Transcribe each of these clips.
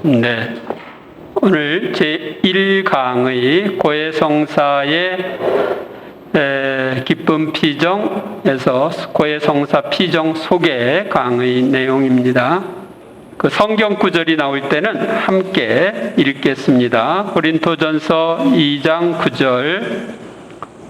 네, 오늘 제1강의 고해성사의 기쁨 피정에서 고해성사 피정 소개 강의 내용입니다. 그 성경 구절이 나올 때는 함께 읽겠습니다. 고린토전서 2장 9절.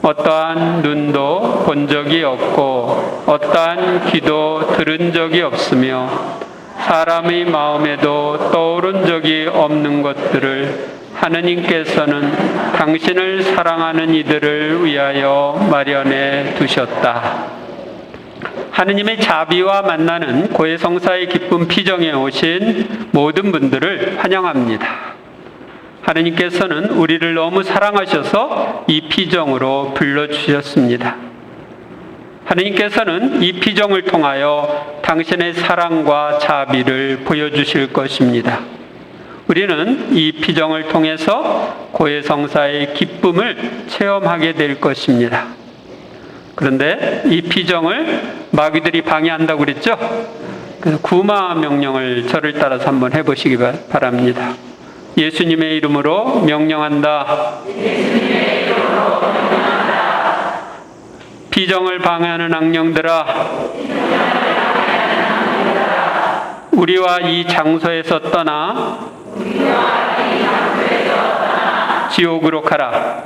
어떠한 눈도 본 적이 없고 어떠한 귀도 들은 적이 없으며 사람의 마음에도 떠오른 적이 없는 것들을 하느님께서는 당신을 사랑하는 이들을 위하여 마련해 두셨다. 하느님의 자비와 만나는 고해성사의 기쁨 피정에 오신 모든 분들을 환영합니다. 하느님께서는 우리를 너무 사랑하셔서 이 피정으로 불러주셨습니다. 하느님께서는 이 피정을 통하여 당신의 사랑과 자비를 보여주실 것입니다. 우리는 이 피정을 통해서 고해성사의 기쁨을 체험하게 될 것입니다. 그런데 이 피정을 마귀들이 방해한다고 그랬죠? 그래서 구마 명령을 저를 따라서 한번 해보시기 바랍니다. 예수님의 이름으로 명령한다. 피정을 방해하는 악령들아, 우리와 이 장소에서 떠나 지옥으로 가라.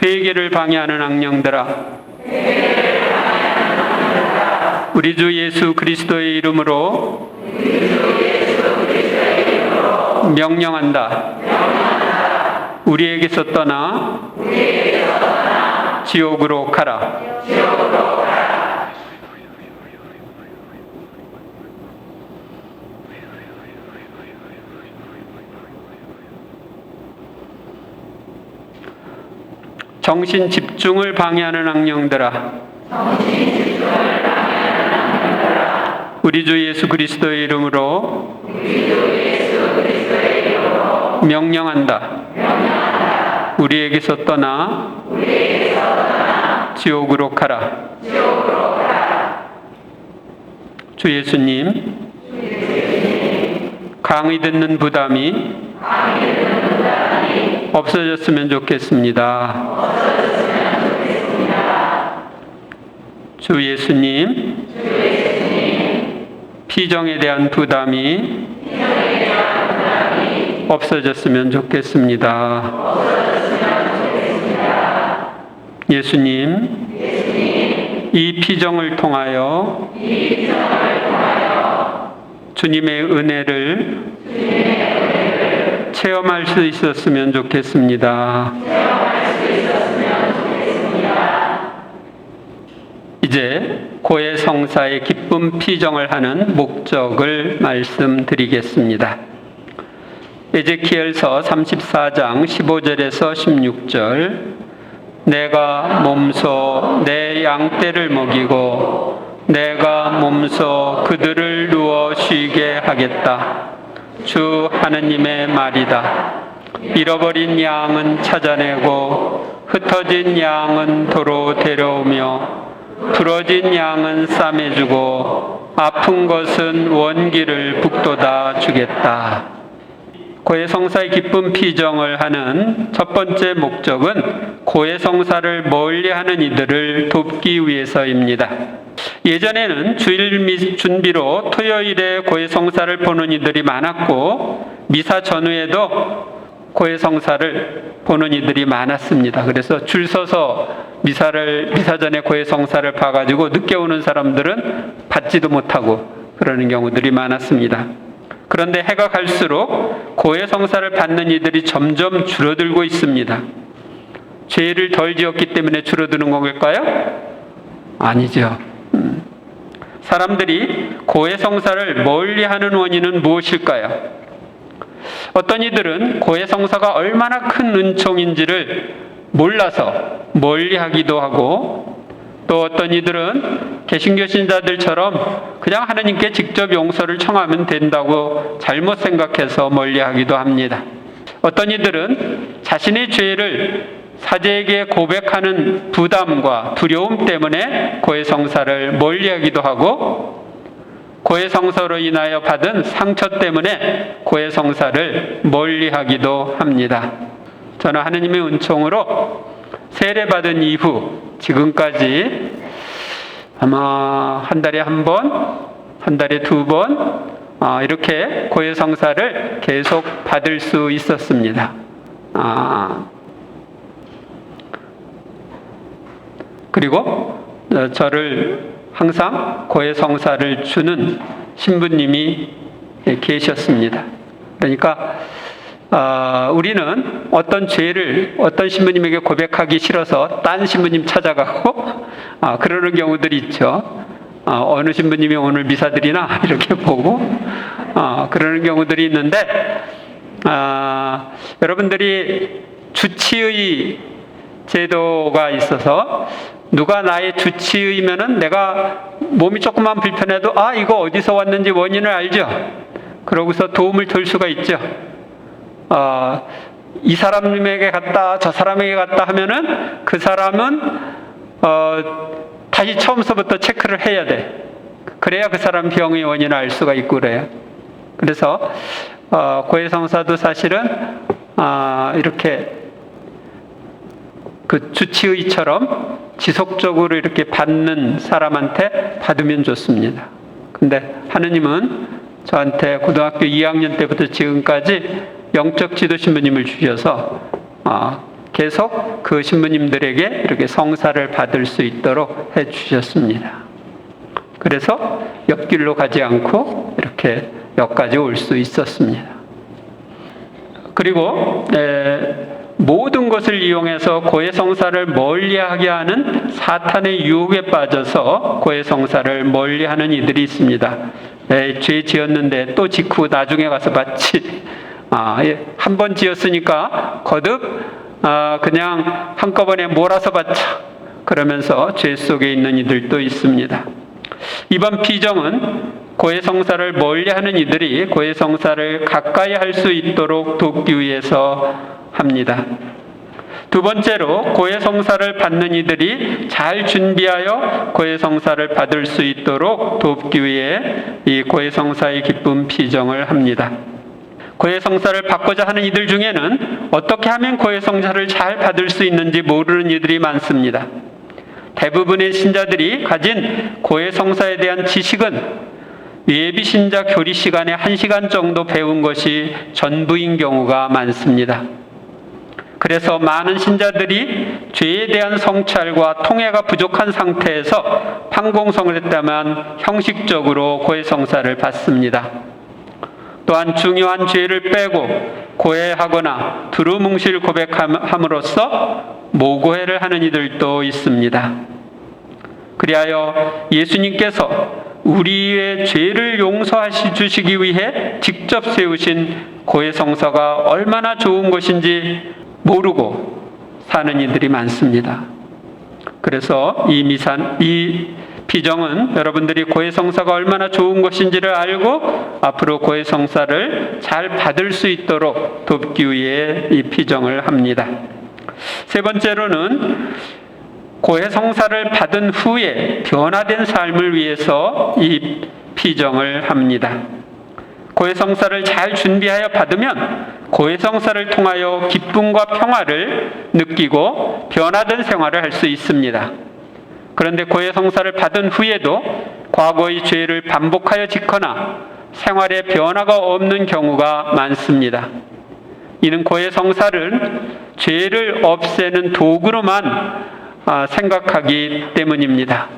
회개를 방해하는 악령들아, 우리 주 예수 그리스도의 이름으로 명령한다. 우리에게서 떠나 지옥으로 가라. 정신 집중을 방해하는 악령들아, 우리 주 예수 그리스도의 이름으로 명령한다. 우리에게서 떠나 지옥으로 가라. 주 예수님, 강의 듣는 부담이 없어졌으면 좋겠습니다. 주 예수님, 피정에 대한 부담이 없어졌으면 좋겠습니다. 예수님, 이 피정을 통하여 주님의 은혜를 체험할 수 있었으면 좋겠습니다. 이제 고해성사의 기쁨 피정을 하는 목적을 말씀드리겠습니다. 에제키엘서 34장 15절에서 16절. 내가 몸소 내 양떼를 먹이고 내가 몸소 그들을 누워 쉬게 하겠다. 주 하느님의 말이다. 잃어버린 양은 찾아내고 흩어진 양은 도로 데려오며 부러진 양은 싸매주고 아픈 것은 원기를 북돋아 주겠다. 고해성사의 기쁨 피정을 하는 첫 번째 목적은 고해성사를 멀리하는 이들을 돕기 위해서입니다. 예전에는 주일 준비로 토요일에 고해성사를 보는 이들이 많았고 미사 전후에도 고해성사를 보는 이들이 많았습니다. 그래서 줄 서서 미사 전에 고해성사를 봐가지고 늦게 오는 사람들은 받지도 못하고 그러는 경우들이 많았습니다. 그런데 해가 갈수록 고해성사를 받는 이들이 점점 줄어들고 있습니다. 죄를 덜 지었기 때문에 줄어드는 걸까요? 아니죠. 사람들이 고해성사를 멀리하는 원인은 무엇일까요? 어떤 이들은 고해성사가 얼마나 큰 은총인지를 몰라서 멀리하기도 하고, 또 어떤 이들은 개신교 신자들처럼 그냥 하나님께 직접 용서를 청하면 된다고 잘못 생각해서 멀리하기도 합니다. 어떤 이들은 자신의 죄를 사제에게 고백하는 부담과 두려움 때문에 고해성사를 멀리하기도 하고, 고해성사로 인하여 받은 상처 때문에 고해성사를 멀리하기도 합니다. 저는 하느님의 은총으로 세례받은 이후 지금까지 아마 한 달에 한 번, 한 달에 두 번 이렇게 고해성사를 계속 받을 수 있었습니다. 그리고 저를 항상 고해성사를 주는 신부님이 계셨습니다. 그러니까 우리는 어떤 죄를 어떤 신부님에게 고백하기 싫어서 딴 신부님 찾아가고 그러는 경우들이 있죠. 어느 신부님이 오늘 미사 드리나 이렇게 보고 그러는 경우들이 있는데, 여러분들이 주치의 제도가 있어서 누가 나의 주치의면은 내가 몸이 조금만 불편해도 이거 어디서 왔는지 원인을 알죠. 그러고서 도움을 줄 수가 있죠. 이 사람에게 갔다 저 사람에게 갔다 하면은 그 사람은 다시 처음서부터 체크를 해야 돼. 그래야 그 사람 병의 원인을 알 수가 있고 그래요. 그래서 고해성사도 사실은 이렇게 그 주치의처럼 지속적으로 이렇게 받는 사람한테 받으면 좋습니다. 근데 하느님은 저한테 고등학교 2학년 때부터 지금까지 영적 지도 신부님을 주셔서 계속 그 신부님들에게 이렇게 성사를 받을 수 있도록 해 주셨습니다. 그래서 옆길로 가지 않고 이렇게 여기까지 올 수 있었습니다. 그리고 모든 것을 이용해서 고해성사를 멀리하게 하는 사탄의 유혹에 빠져서 고해성사를 멀리하는 이들이 있습니다. 죄 지었는데 또 짓고 나중에 가서 받지. 한 번 지었으니까 거듭 그냥 한꺼번에 몰아서 받자. 그러면서 죄 속에 있는 이들도 있습니다. 이번 피정은 고해성사를 멀리하는 이들이 고해성사를 가까이 할 수 있도록 돕기 위해서 합니다. 두 번째로 고해성사를 받는 이들이 잘 준비하여 고해성사를 받을 수 있도록 돕기 위해 이 고해성사의 기쁨 피정을 합니다. 고해성사를 받고자 하는 이들 중에는 어떻게 하면 고해성사를 잘 받을 수 있는지 모르는 이들이 많습니다. 대부분의 신자들이 가진 고해성사에 대한 지식은 예비신자 교리 시간에 1시간 정도 배운 것이 전부인 경우가 많습니다. 그래서 많은 신자들이 죄에 대한 성찰과 통회가 부족한 상태에서 판공성을 했다면 형식적으로 고해성사를 받습니다. 또한 중요한 죄를 빼고 고해하거나 두루뭉실 고백함으로써 모고해를 하는 이들도 있습니다. 그리하여 예수님께서 우리의 죄를 용서하시 주시기 위해 직접 세우신 고해성사가 얼마나 좋은 것인지 모르고 사는 이들이 많습니다. 그래서 이 피정은 여러분들이 고해성사가 얼마나 좋은 것인지를 알고 앞으로 고해성사를 잘 받을 수 있도록 돕기 위해 이 피정을 합니다. 세 번째로는 고해성사를 받은 후에 변화된 삶을 위해서 이 피정을 합니다. 고해성사를 잘 준비하여 받으면 고해성사를 통하여 기쁨과 평화를 느끼고 변화된 생활을 할 수 있습니다. 그런데 고해성사를 받은 후에도 과거의 죄를 반복하여 짓거나 생활에 변화가 없는 경우가 많습니다. 이는 고해성사를 죄를 없애는 도구로만 생각하기 때문입니다.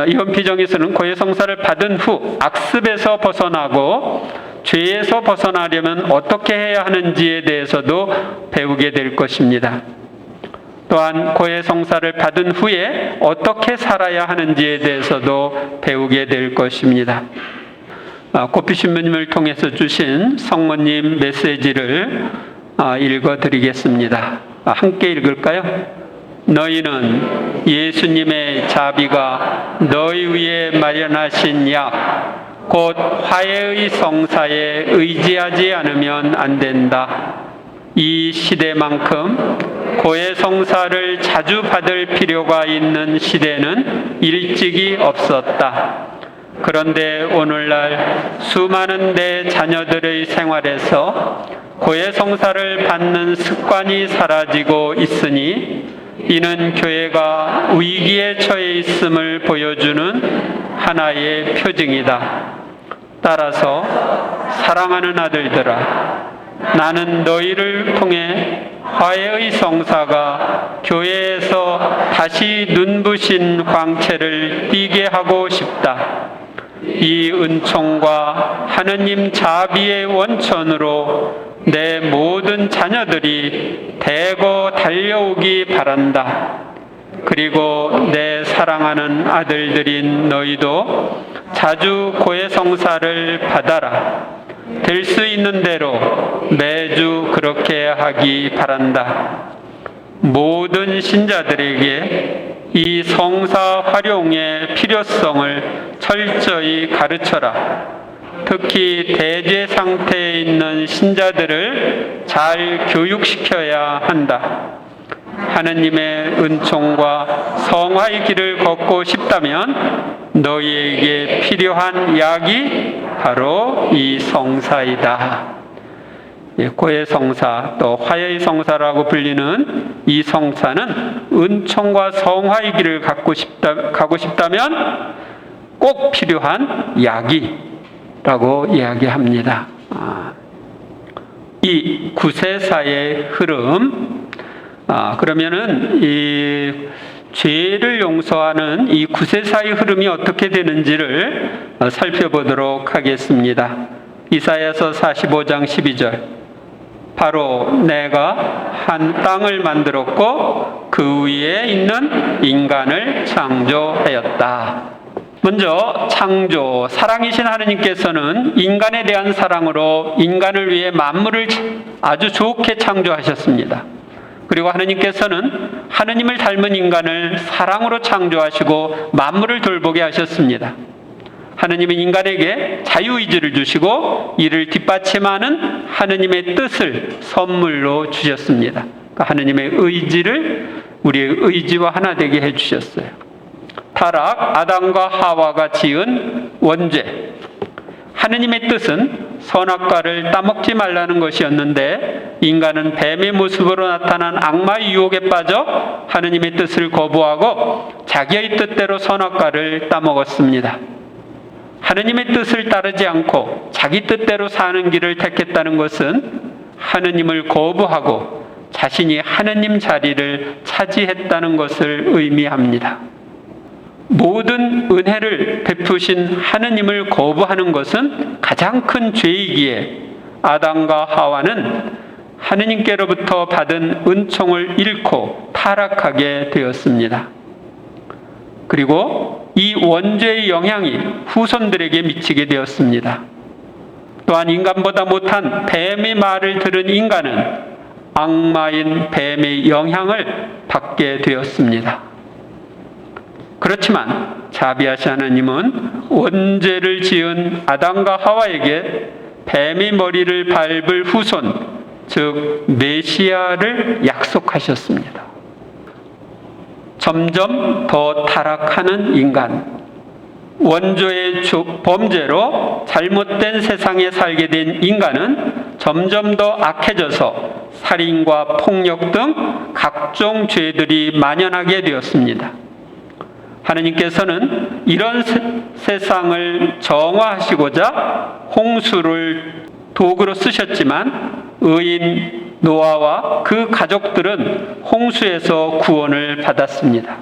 이번 피정에서는 고해성사를 받은 후 악습에서 벗어나고 죄에서 벗어나려면 어떻게 해야 하는지에 대해서도 배우게 될 것입니다. 또한 고해성사를 받은 후에 어떻게 살아야 하는지에 대해서도 배우게 될 것입니다. 고피 신부님을 통해서 주신 성모님 메시지를 읽어드리겠습니다. 함께 읽을까요? 너희는 예수님의 자비가 너희 위에 마련하신 약, 곧 화해의 성사에 의지하지 않으면 안 된다. 이 시대만큼 고해성사를 자주 받을 필요가 있는 시대는 일찍이 없었다. 그런데 오늘날 수많은 내 자녀들의 생활에서 고해성사를 받는 습관이 사라지고 있으니 이는 교회가 위기에 처해 있음을 보여주는 하나의 표징이다. 따라서 사랑하는 아들들아, 나는 너희를 통해 화해의 성사가 교회에서 다시 눈부신 광채를 띠게 하고 싶다. 이 은총과 하느님 자비의 원천으로 내 모든 자녀들이 대거 달려오기 바란다. 그리고 내 사랑하는 아들들인 너희도 자주 고해성사를 받아라. 될 수 있는 대로 매주 그렇게 하기 바란다. 모든 신자들에게 이 성사 활용의 필요성을 철저히 가르쳐라. 특히 대죄 상태에 있는 신자들을 잘 교육시켜야 한다. 하느님의 은총과 성화의 길을 걷고 싶다면 너희에게 필요한 약이 바로 이 성사이다. 고해성사 또 화해의 성사라고 불리는 이 성사는 은총과 성화의 길을 가고 싶다면 꼭 필요한 약이라고 이야기합니다. 이 구세사의 흐름, 그러면은 이 죄를 용서하는 이 구세사의 흐름이 어떻게 되는지를 살펴보도록 하겠습니다. 이사야서 45장 12절. 바로 내가 한 땅을 만들었고 그 위에 있는 인간을 창조하였다. 먼저 창조, 사랑이신 하느님께서는 인간에 대한 사랑으로 인간을 위해 만물을 아주 좋게 창조하셨습니다. 그리고 하느님께서는 하느님을 닮은 인간을 사랑으로 창조하시고 만물을 돌보게 하셨습니다. 하느님은 인간에게 자유의지를 주시고 이를 뒷받침하는 하느님의 뜻을 선물로 주셨습니다. 그러니까 하느님의 의지를 우리의 의지와 하나 되게 해주셨어요. 타락, 아담과 하와가 지은 원죄. 하느님의 뜻은 선악과를 따먹지 말라는 것이었는데 인간은 뱀의 모습으로 나타난 악마의 유혹에 빠져 하느님의 뜻을 거부하고 자기의 뜻대로 선악과를 따먹었습니다. 하느님의 뜻을 따르지 않고 자기 뜻대로 사는 길을 택했다는 것은 하느님을 거부하고 자신이 하느님 자리를 차지했다는 것을 의미합니다. 모든 은혜를 베푸신 하느님을 거부하는 것은 가장 큰 죄이기에 아담과 하와는 하느님께로부터 받은 은총을 잃고 타락하게 되었습니다. 그리고 이 원죄의 영향이 후손들에게 미치게 되었습니다. 또한 인간보다 못한 뱀의 말을 들은 인간은 악마인 뱀의 영향을 받게 되었습니다. 그렇지만 자비하신 하나님은 원죄를 지은 아담과 하와에게 뱀의 머리를 밟을 후손, 즉 메시아를 약속하셨습니다. 점점 더 타락하는 인간, 원조의 범죄로 잘못된 세상에 살게 된 인간은 점점 더 악해져서 살인과 폭력 등 각종 죄들이 만연하게 되었습니다. 하느님께서는 이런 세상을 정화하시고자 홍수를 도구로 쓰셨지만 의인 노아와 그 가족들은 홍수에서 구원을 받았습니다.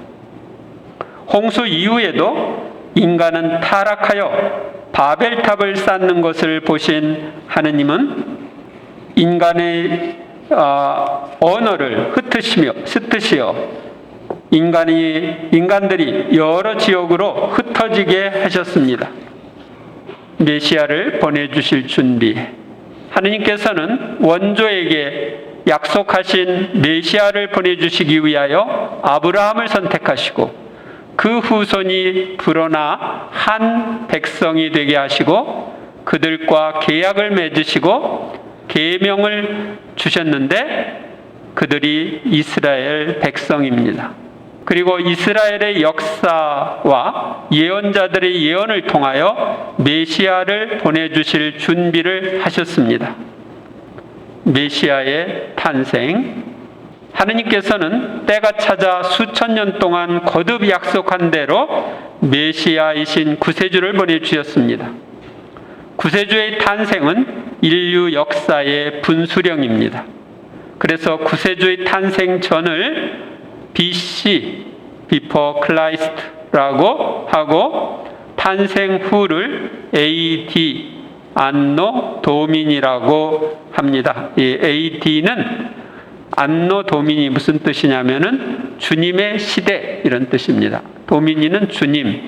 홍수 이후에도 인간은 타락하여 바벨탑을 쌓는 것을 보신 하느님은 인간의 언어를 흩으시어 인간들이 여러 지역으로 흩어지게 하셨습니다. 메시아를 보내주실 준비. 하느님께서는 원조에게 약속하신 메시아를 보내주시기 위하여 아브라함을 선택하시고 그 후손이 불어나 한 백성이 되게 하시고 그들과 계약을 맺으시고 계명을 주셨는데 그들이 이스라엘 백성입니다. 그리고 이스라엘의 역사와 예언자들의 예언을 통하여 메시아를 보내주실 준비를 하셨습니다. 메시아의 탄생, 하느님께서는 때가 찾아 수천 년 동안 거듭 약속한 대로 메시아이신 구세주를 보내주셨습니다. 구세주의 탄생은 인류 역사의 분수령입니다. 그래서 구세주의 탄생 전을 BC, Before Christ라고 하고 탄생 후를 AD, 안노 도민이라고 합니다. 이 AD는 안노 도민이 무슨 뜻이냐면은 주님의 시대 이런 뜻입니다. 도민이는 주님,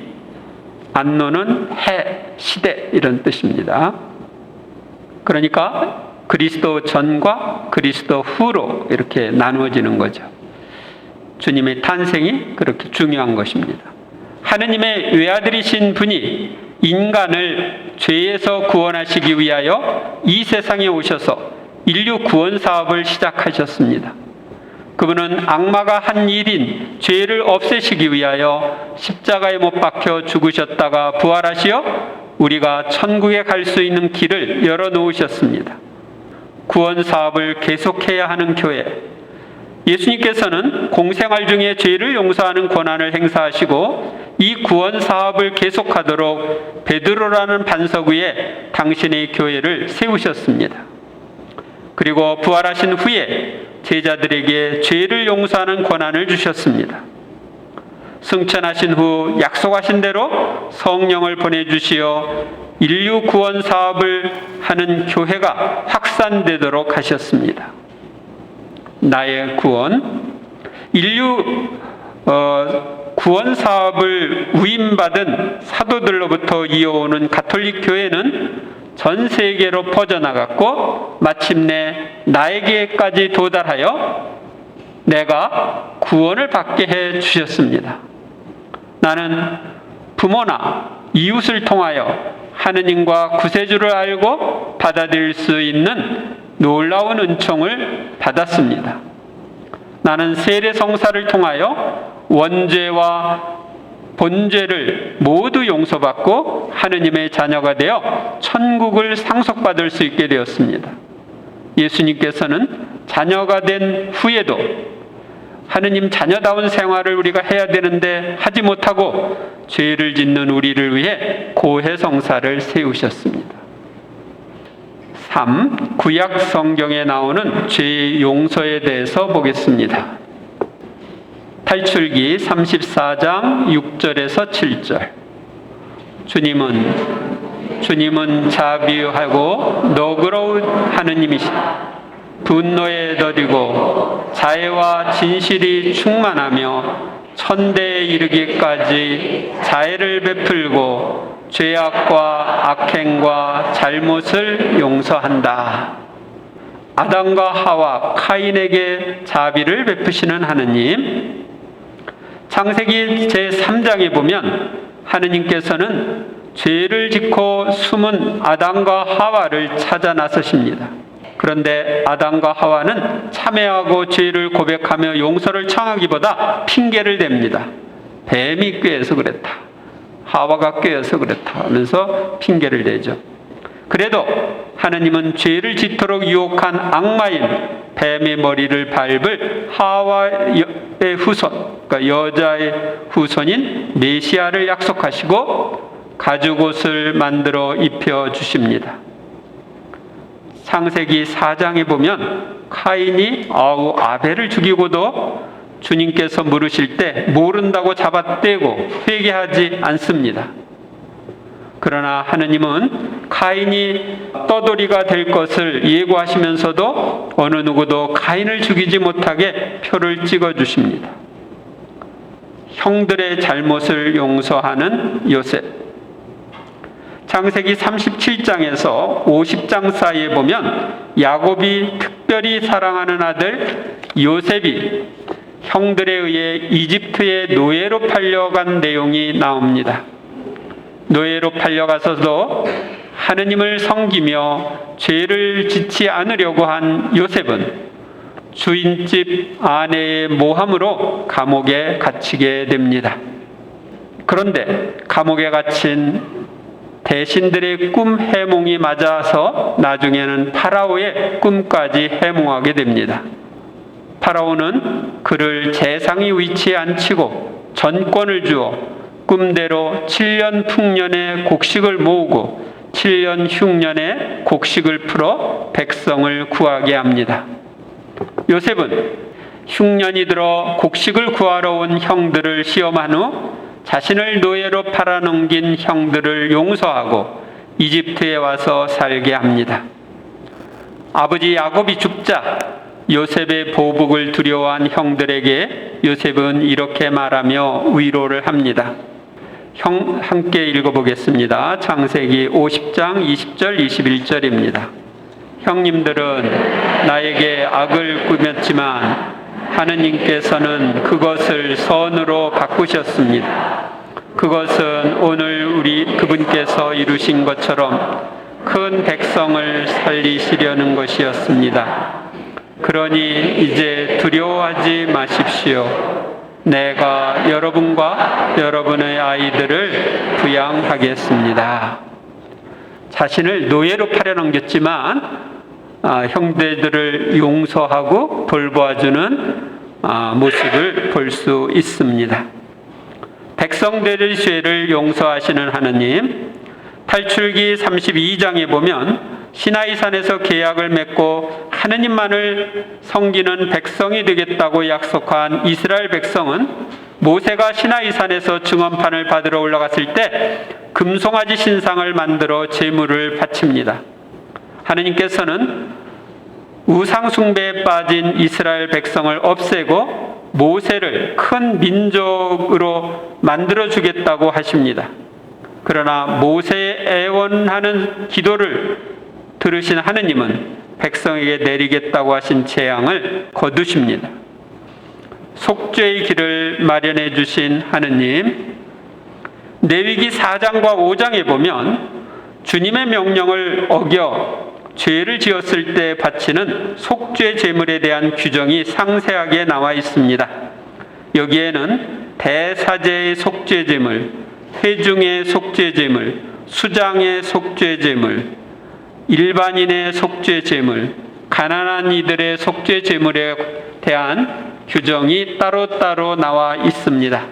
안노는 해, 시대 이런 뜻입니다. 그러니까 그리스도 전과 그리스도 후로 이렇게 나누어지는 거죠. 주님의 탄생이 그렇게 중요한 것입니다. 하느님의 외아들이신 분이 인간을 죄에서 구원하시기 위하여 이 세상에 오셔서 인류 구원 사업을 시작하셨습니다. 그분은 악마가 한 일인 죄를 없애시기 위하여 십자가에 못 박혀 죽으셨다가 부활하시어 우리가 천국에 갈 수 있는 길을 열어놓으셨습니다. 구원 사업을 계속해야 하는 교회, 예수님께서는 공생활 중에 죄를 용서하는 권한을 행사하시고 이 구원 사업을 계속하도록 베드로라는 반석 위에 당신의 교회를 세우셨습니다. 그리고 부활하신 후에 제자들에게 죄를 용서하는 권한을 주셨습니다. 승천하신 후 약속하신 대로 성령을 보내주시어 인류 구원 사업을 하는 교회가 확산되도록 하셨습니다. 나의 구원, 인류 구원 사업을 위임받은 사도들로부터 이어오는 가톨릭 교회는 전 세계로 퍼져나갔고 마침내 나에게까지 도달하여 내가 구원을 받게 해 주셨습니다. 나는 부모나 이웃을 통하여 하느님과 구세주를 알고 받아들일 수 있는 놀라운 은총을 받았습니다. 나는 세례 성사를 통하여 원죄와 본죄를 모두 용서받고 하느님의 자녀가 되어 천국을 상속받을 수 있게 되었습니다. 예수님께서는 자녀가 된 후에도 하느님 자녀다운 생활을 우리가 해야 되는데 하지 못하고 죄를 짓는 우리를 위해 고해성사를 세우셨습니다. 3. 구약 성경에 나오는 죄 용서에 대해서 보겠습니다. 탈출기 34장 6절에서 7절. 주님은 자비하고 너그러운 하느님이시다. 분노에 더디고 자애와 진실이 충만하며 천대에 이르기까지 자애를 베풀고 죄악과 악행과 잘못을 용서한다. 아담과 하와 카인에게 자비를 베푸시는 하느님. 창세기 제3장에 보면 하느님께서는 죄를 짓고 숨은 아담과 하와를 찾아 나서십니다. 그런데 아담과 하와는 참회하고 죄를 고백하며 용서를 청하기보다 핑계를 댑니다. 뱀이 꾀해서 그랬다. 하와가 꾀해서 그랬다 하면서 핑계를 대죠. 그래도 하느님은 죄를 짓도록 유혹한 악마인 뱀의 머리를 밟을 하와의 후손, 그러니까 여자의 후손인 메시아를 약속하시고 가죽옷을 만들어 입혀주십니다. 창세기 4장에 보면 카인이 아벨을 죽이고도 주님께서 물으실 때 모른다고 잡아떼고 회개하지 않습니다. 그러나 하느님은 카인이 떠돌이가 될 것을 예고하시면서도 어느 누구도 카인을 죽이지 못하게 표를 찍어주십니다. 형들의 잘못을 용서하는 요셉. 창세기 37장에서 50장 사이에 보면 야곱이 특별히 사랑하는 아들 요셉이 형들에 의해 이집트의 노예로 팔려간 내용이 나옵니다. 노예로 팔려가서도 하느님을 섬기며 죄를 짓지 않으려고 한 요셉은 주인집 아내의 모함으로 감옥에 갇히게 됩니다. 그런데 감옥에 갇힌 대신들의 꿈 해몽이 맞아서 나중에는 파라오의 꿈까지 해몽하게 됩니다. 파라오는 그를 재상이 위치에 앉히고 전권을 주어 꿈대로 7년 풍년의 곡식을 모으고 7년 흉년의 곡식을 풀어 백성을 구하게 합니다. 요셉은 흉년이 들어 곡식을 구하러 온 형들을 시험한 후 자신을 노예로 팔아넘긴 형들을 용서하고 이집트에 와서 살게 합니다. 아버지 야곱이 죽자 요셉의 보복을 두려워한 형들에게 요셉은 이렇게 말하며 위로를 합니다. 함께 읽어보겠습니다. 창세기 50장 20절 21절입니다. 형님들은 나에게 악을 꾸몄지만 하느님께서는 그것을 선으로 바꾸셨습니다. 그것은 오늘 그분께서 이루신 것처럼 큰 백성을 살리시려는 것이었습니다. 그러니 이제 두려워하지 마십시오. 내가 여러분과 여러분의 아이들을 부양하겠습니다. 자신을 노예로 팔아넘겼지만 형제들을 용서하고 돌보아주는 모습을 볼 수 있습니다. 백성들의 죄를 용서하시는 하느님, 탈출기 32장에 보면 시나이산에서 계약을 맺고 하느님만을 섬기는 백성이 되겠다고 약속한 이스라엘 백성은 모세가 시나이산에서 증언판을 받으러 올라갔을 때 금송아지 신상을 만들어 제물을 바칩니다. 하느님께서는 우상 숭배에 빠진 이스라엘 백성을 없애고 모세를 큰 민족으로 만들어 주겠다고 하십니다. 그러나 모세의 애원하는 기도를 들으신 하느님은 백성에게 내리겠다고 하신 재앙을 거두십니다. 속죄의 길을 마련해 주신 하느님, 레위기 4장과 5장에 보면 주님의 명령을 어겨 죄를 지었을 때 바치는 속죄 제물에 대한 규정이 상세하게 나와 있습니다. 여기에는 대사제의 속죄 제물, 회중의 속죄 제물, 수장의 속죄 제물, 일반인의 속죄 제물, 가난한 이들의 속죄 제물에 대한 규정이 따로따로 나와 있습니다.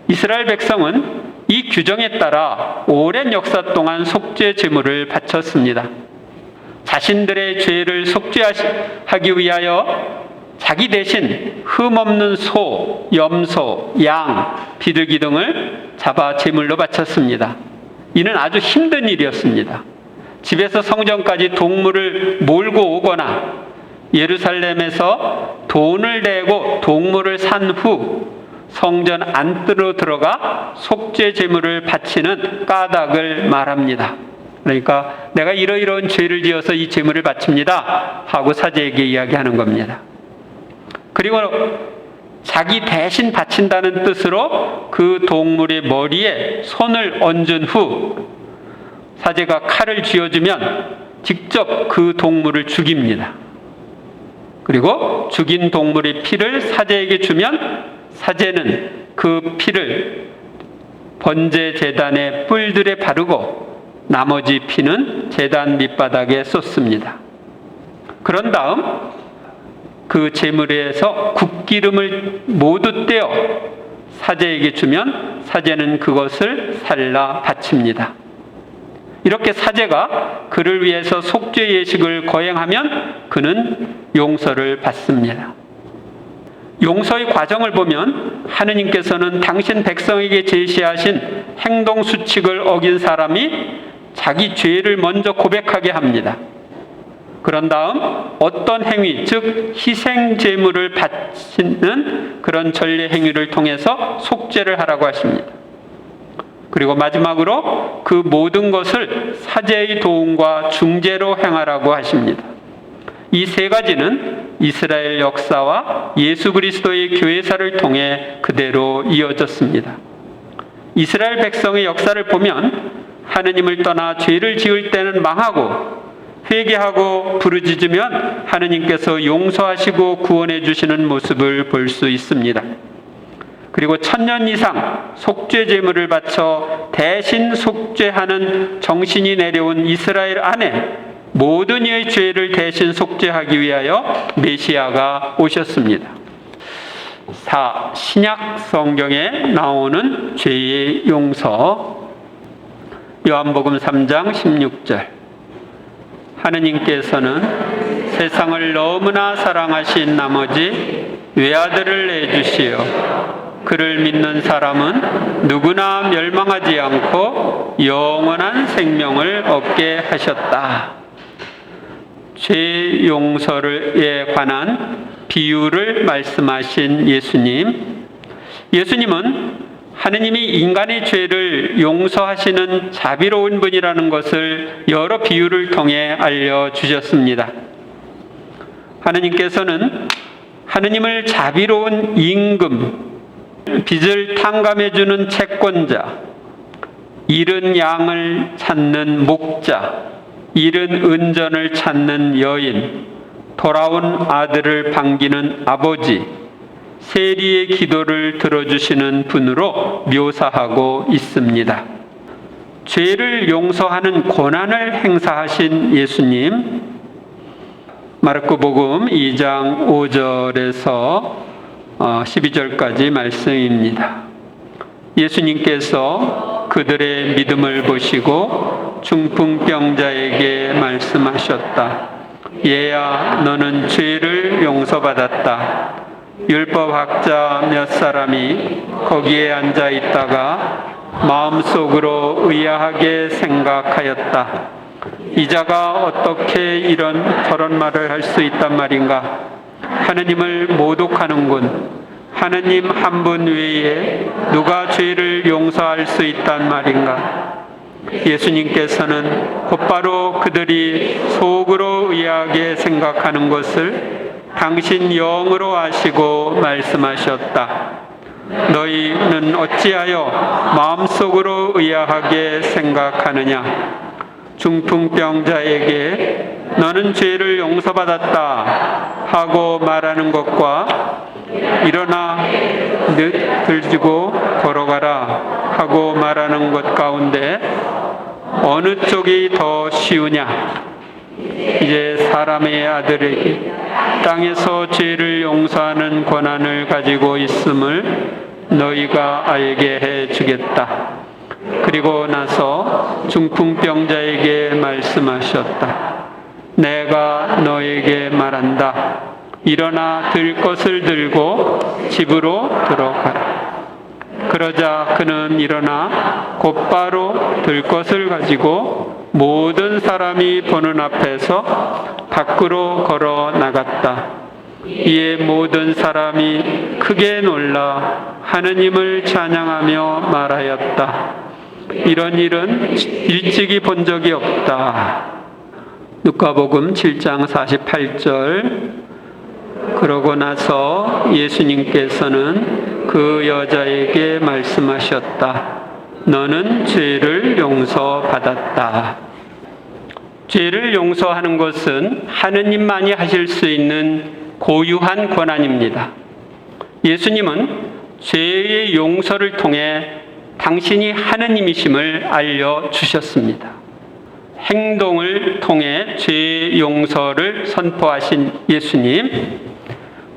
이스라엘 백성은 이 규정에 따라 오랜 역사 동안 속죄 제물을 바쳤습니다. 자신들의 죄를 속죄하기 위하여 자기 대신 흠없는 소, 염소, 양, 비둘기 등을 잡아 제물로 바쳤습니다. 이는 아주 힘든 일이었습니다. 집에서 성전까지 동물을 몰고 오거나 예루살렘에서 돈을 내고 동물을 산 후 성전 안으로 들어가 속죄 제물을 바치는 까닭을 말합니다. 그러니까 내가 이러이러한 죄를 지어서 이 제물을 바칩니다 하고 사제에게 이야기하는 겁니다. 그리고 자기 대신 바친다는 뜻으로 그 동물의 머리에 손을 얹은 후 사제가 칼을 쥐어주면 직접 그 동물을 죽입니다. 그리고 죽인 동물의 피를 사제에게 주면 사제는 그 피를 번제 제단의 뿔들에 바르고 나머지 피는 제단 밑바닥에 쏟습니다. 그런 다음 그 제물에서 국기름을 모두 떼어 사제에게 주면 사제는 그것을 살라 바칩니다. 이렇게 사제가 그를 위해서 속죄 예식을 거행하면 그는 용서를 받습니다. 용서의 과정을 보면 하느님께서는 당신 백성에게 제시하신 행동 수칙을 어긴 사람이 자기 죄를 먼저 고백하게 합니다. 그런 다음 어떤 행위, 즉 희생 제물을 바치는 그런 전례 행위를 통해서 속죄를 하라고 하십니다. 그리고 마지막으로 그 모든 것을 사제의 도움과 중재로 행하라고 하십니다. 이 세 가지는 이스라엘 역사와 예수 그리스도의 교회사를 통해 그대로 이어졌습니다. 이스라엘 백성의 역사를 보면 하느님을 떠나 죄를 지을 때는 망하고 회개하고 부르짖으면 하느님께서 용서하시고 구원해 주시는 모습을 볼 수 있습니다. 그리고 1000년 이상 속죄 제물을 바쳐 대신 속죄하는 정신이 내려온 이스라엘 안에 모든 이의 죄를 대신 속죄하기 위하여 메시아가 오셨습니다. 신약 성경에 나오는 죄의 용서. 요한복음 3장 16절. 하느님께서는 세상을 너무나 사랑하신 나머지 외아들을 내주시어 그를 믿는 사람은 누구나 멸망하지 않고 영원한 생명을 얻게 하셨다. 죄 용서에 관한 비유를 말씀하신 예수님. 예수님은 하느님이 인간의 죄를 용서하시는 자비로운 분이라는 것을 여러 비유를 통해 알려주셨습니다. 하느님께서는 하느님을 자비로운 임금, 빚을 탕감해주는 채권자, 잃은 양을 찾는 목자, 잃은 은전을 찾는 여인, 돌아온 아들을 반기는 아버지, 세리의 기도를 들어주시는 분으로 묘사하고 있습니다. 죄를 용서하는 권한을 행사하신 예수님, 마르코복음 2장 5절에서 12절까지 말씀입니다. 예수님께서 그들의 믿음을 보시고 중풍병자에게 말씀하셨다. 얘야, 너는 죄를 용서받았다. 율법학자 몇 사람이 거기에 앉아 있다가 마음속으로 의아하게 생각하였다. 이 자가 어떻게 저런 말을 할 수 있단 말인가? 하느님을 모독하는군. 하느님 한 분 외에 누가 죄를 용서할 수 있단 말인가? 예수님께서는 곧바로 그들이 속으로 의아하게 생각하는 것을 당신 영으로 아시고 말씀하셨다. 너희는 어찌하여 마음속으로 의아하게 생각하느냐? 중풍병자에게 너는 죄를 용서받았다 하고 말하는 것과 일어나 들지고 걸어가라 하고 말하는 것 가운데 어느 쪽이 더 쉬우냐? 이제 사람의 아들에게 땅에서 죄를 용서하는 권한을 가지고 있음을 너희가 알게 해 주겠다. 그리고 나서 중풍병자에게 말씀하셨다. 내가 너에게 말한다. 일어나 들 것을 들고 집으로 들어가라. 그러자 그는 일어나 곧바로 들 것을 가지고 모든 사람이 보는 앞에서 밖으로 걸어 나갔다. 이에 모든 사람이 크게 놀라 하느님을 찬양하며 말하였다. 이런 일은 일찍이 본 적이 없다. 누가복음 7장 48절. 그러고 나서 예수님께서는 그 여자에게 말씀하셨다. 너는 죄를 용서받았다. 죄를 용서하는 것은 하느님만이 하실 수 있는 고유한 권한입니다. 예수님은 죄의 용서를 통해 당신이 하느님이심을 알려주셨습니다. 행동을 통해 죄의 용서를 선포하신 예수님,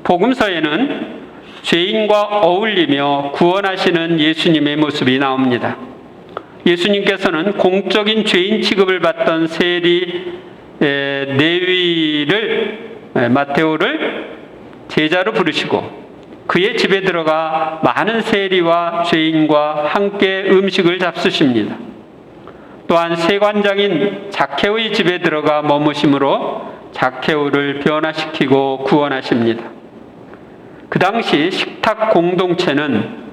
복음서에는 죄인과 어울리며 구원하시는 예수님의 모습이 나옵니다. 예수님께서는 공적인 죄인 취급을 받던 세리 마테오를 제자로 부르시고 그의 집에 들어가 많은 세리와 죄인과 함께 음식을 잡수십니다. 또한 세관장인 zakhe오의 집에 들어가 머무심으로 zakhe오를 변화시키고 구원하십니다. 그 당시 식탁 공동체는,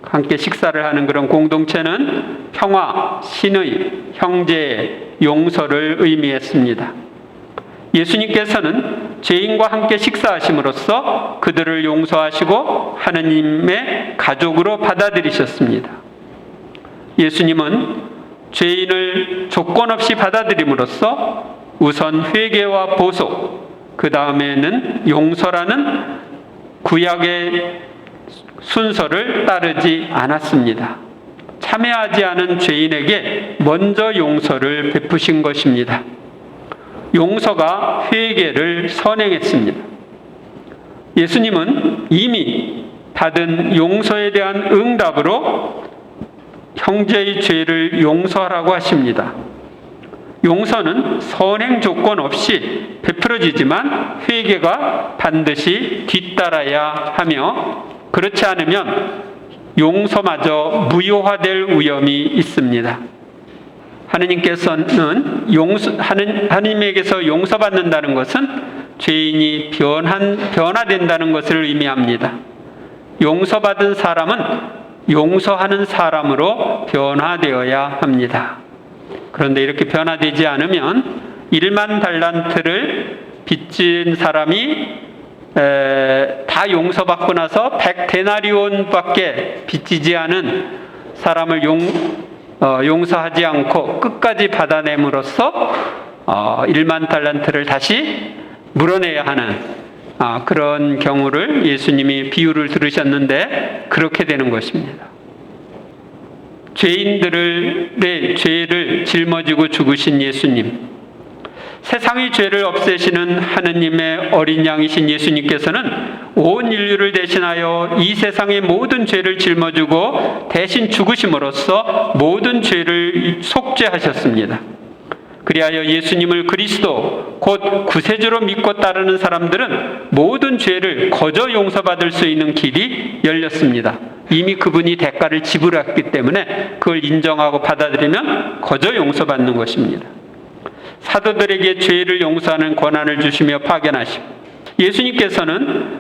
함께 식사를 하는 그런 공동체는 평화, 신의, 형제의 용서를 의미했습니다. 예수님께서는 죄인과 함께 식사하심으로써 그들을 용서하시고 하느님의 가족으로 받아들이셨습니다. 예수님은 죄인을 조건 없이 받아들임으로써 우선 회개와 보속, 그 다음에는 용서라는 구약의 순서를 따르지 않았습니다. 참여하지 않은 죄인에게 먼저 용서를 베푸신 것입니다. 용서가 회개를 선행했습니다. 예수님은 이미 받은 용서에 대한 응답으로 형제의 죄를 용서하라고 하십니다. 용서는 선행 조건 없이 베풀어지지만 회개가 반드시 뒤따라야 하며, 그렇지 않으면 용서마저 무효화될 위험이 있습니다. 하나님에게서 용서받는다는 것은 죄인이 변화된다는 것을 의미합니다. 용서받은 사람은 용서하는 사람으로 변화되어야 합니다. 그런데 이렇게 변화되지 않으면 1만 달란트를 빚진 사람이 다 용서받고 나서 100데나리온밖에 빚지지 않은 사람을 용서하지 않고 끝까지 받아냄으로써 1만 달란트를 다시 물어내야 하는 그런 경우를 예수님이 비유를 들으셨는데 그렇게 되는 것입니다. 죄인들의 죄를 짊어지고 죽으신 예수님, 세상의 죄를 없애시는 하느님의 어린 양이신 예수님께서는 온 인류를 대신하여 이 세상의 모든 죄를 짊어지고 대신 죽으심으로써 모든 죄를 속죄하셨습니다. 그리하여 예수님을 그리스도 곧 구세주로 믿고 따르는 사람들은 모든 죄를 거저 용서받을 수 있는 길이 열렸습니다. 이미 그분이 대가를 지불했기 때문에 그걸 인정하고 받아들이면 거저 용서받는 것입니다. 사도들에게 죄를 용서하는 권한을 주시며 파견하시고, 예수님께서는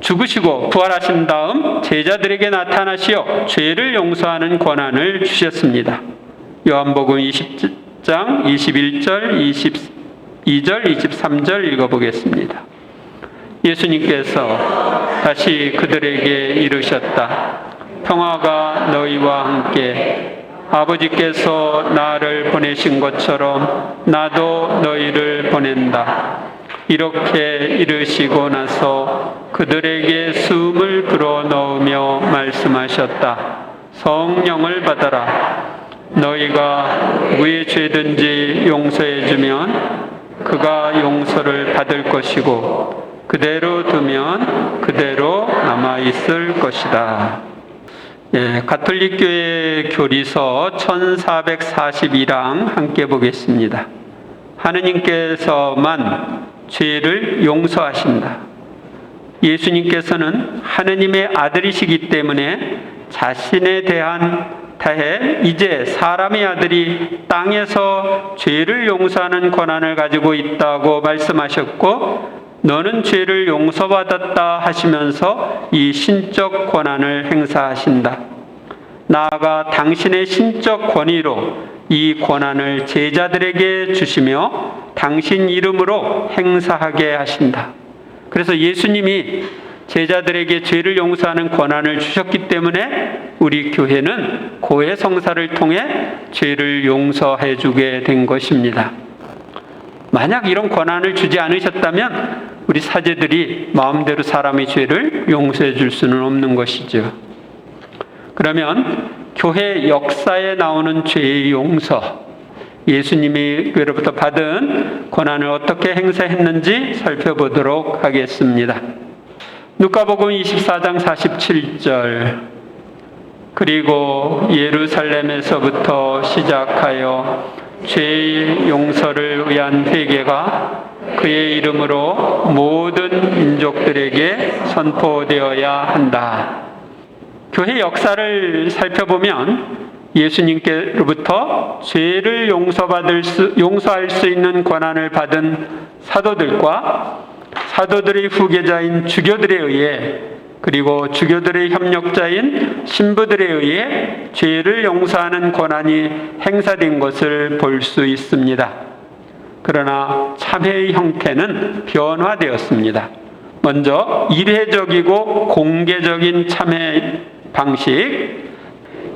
죽으시고 부활하신 다음 제자들에게 나타나시어 죄를 용서하는 권한을 주셨습니다. 요한복음 20장 21절, 22절, 23절 읽어보겠습니다. 예수님께서 다시 그들에게 이르셨다. 평화가 너희와 함께. 아버지께서 나를 보내신 것처럼 나도 너희를 보낸다. 이렇게 이르시고 나서 그들에게 숨을 불어넣으며 말씀하셨다. 성령을 받아라. 너희가 누구의 죄든지 용서해주면 그가 용서를 받을 것이고 그대로 두면 그대로 남아있을 것이다. 가톨릭교회 교리서 1442랑 함께 보겠습니다. 하느님께서만 죄를 용서하신다. 예수님께서는 하느님의 아들이시기 때문에 자신에 대해 이제 사람의 아들이 땅에서 죄를 용서하는 권한을 가지고 있다고 말씀하셨고, 너는 죄를 용서받았다 하시면서 이 신적 권한을 행사하신다. 나아가 당신의 신적 권위로 이 권한을 제자들에게 주시며 당신 이름으로 행사하게 하신다. 그래서 예수님이 제자들에게 죄를 용서하는 권한을 주셨기 때문에 우리 교회는 고해 성사를 통해 죄를 용서해 주게 된 것입니다. 만약 이런 권한을 주지 않으셨다면 우리 사제들이 마음대로 사람의 죄를 용서해 줄 수는 없는 것이죠. 그러면 교회 역사에 나오는 죄의 용서, 예수님이 교회로부터 받은 권한을 어떻게 행사했는지 살펴보도록 하겠습니다. 누가복음 24장 47절. 그리고 예루살렘에서부터 시작하여 죄의 용서를 위한 회개가 그의 이름으로 모든 민족들에게 선포되어야 한다. 교회 역사를 살펴보면 예수님께로부터 죄를 용서할 수 있는 권한을 받은 사도들과 사도들의 후계자인 주교들에 의해, 그리고 주교들의 협력자인 신부들에 의해 죄를 용서하는 권한이 행사된 것을 볼 수 있습니다. 그러나 참회의 형태는 변화되었습니다. 먼저 일회적이고 공개적인 참회 방식,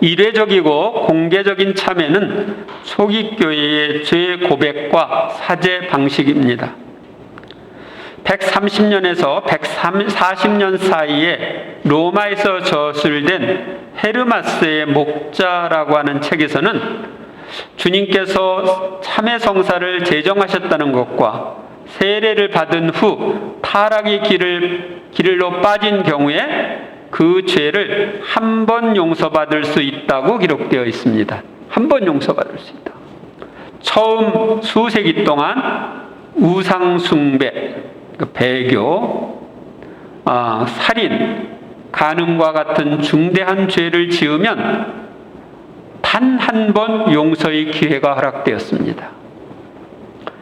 이례적이고 공개적인 참회는 초기 교회의 죄 고백과 사죄 방식입니다. 130년에서 140년 사이에 로마에서 저술된 헤르마스의 목자라고 하는 책에서는 주님께서 참회 성사를 제정하셨다는 것과 세례를 받은 후 타락의 길로 빠진 경우에 그 죄를 한 번 용서받을 수 있다고 기록되어 있습니다. 한 번 용서받을 수 있다. 처음 수세기 동안 우상 숭배, 배교, 살인, 간음과 같은 중대한 죄를 지으면 단 한 번 용서의 기회가 허락되었습니다.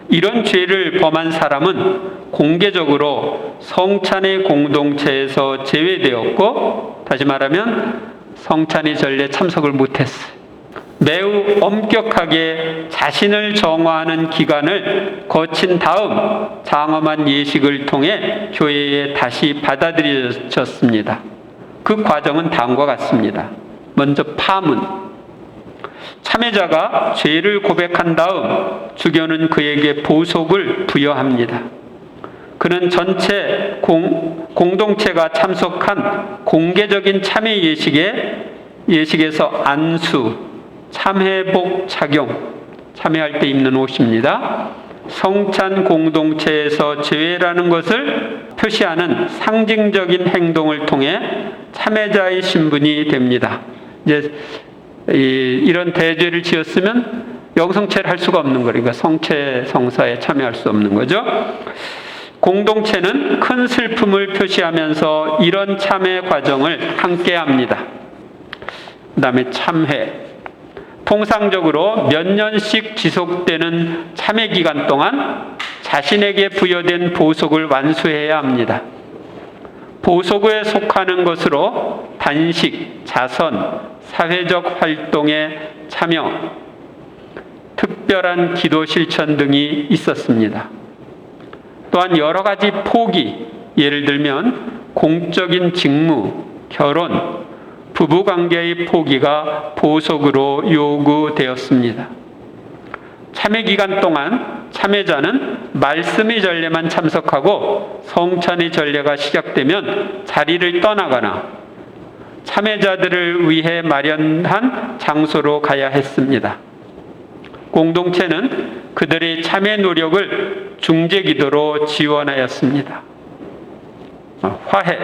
이런 죄를 범한 사람은 공개적으로 성찬의 공동체에서 제외되었고, 다시 말하면 성찬의 전례에 참석을 못했어요. 매우 엄격하게 자신을 정화하는 기간을 거친 다음 장엄한 예식을 통해 교회에 다시 받아들여졌습니다. 그 과정은 다음과 같습니다. 먼저 파문. 참회자가 죄를 고백한 다음 주교는 그에게 보속을 부여합니다. 그는 전체 공동체가 참석한 공개적인 참회 예식에서 안수, 참회복 착용, 참회할 때 입는 옷입니다. 성찬 공동체에서 제외라는 것을 표시하는 상징적인 행동을 통해 참회자의 신분이 됩니다. 이제 이런 대죄를 지었으면 영성체를 할 수가 없는 거니까 성체 성사에 참여할 수 없는 거죠. 공동체는 큰 슬픔을 표시하면서 이런 참회 과정을 함께합니다. 그 다음에 참회. 통상적으로 몇 년씩 지속되는 참회 기간 동안 자신에게 부여된 보속을 완수해야 합니다. 보속에 속하는 것으로 단식, 자선, 사회적 활동에 참여, 특별한 기도 실천 등이 있었습니다. 또한 여러 가지 포기, 예를 들면 공적인 직무, 결혼, 부부관계의 포기가 보속으로 요구되었습니다. 참회 기간 동안 참회자는 말씀의 전례만 참석하고 성찬의 전례가 시작되면 자리를 떠나거나 참회자들을 위해 마련한 장소로 가야 했습니다. 공동체는 그들의 참회 노력을 중재기도로 지원하였습니다. 화해.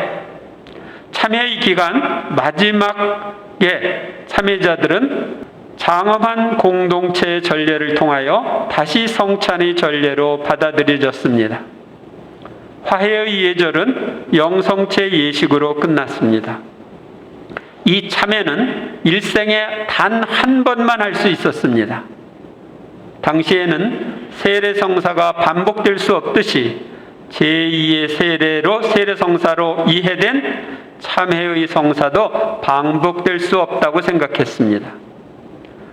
참회의 기간 마지막에 참회자들은 장엄한 공동체의 전례를 통하여 다시 성찬의 전례로 받아들여졌습니다. 화해의 예절은 영성체 예식으로 끝났습니다. 이 참회는 일생에 단 한 번만 할 수 있었습니다. 당시에는 세례 성사가 반복될 수 없듯이 제2의 세례 성사로 이해된 참회의 성사도 반복될 수 없다고 생각했습니다.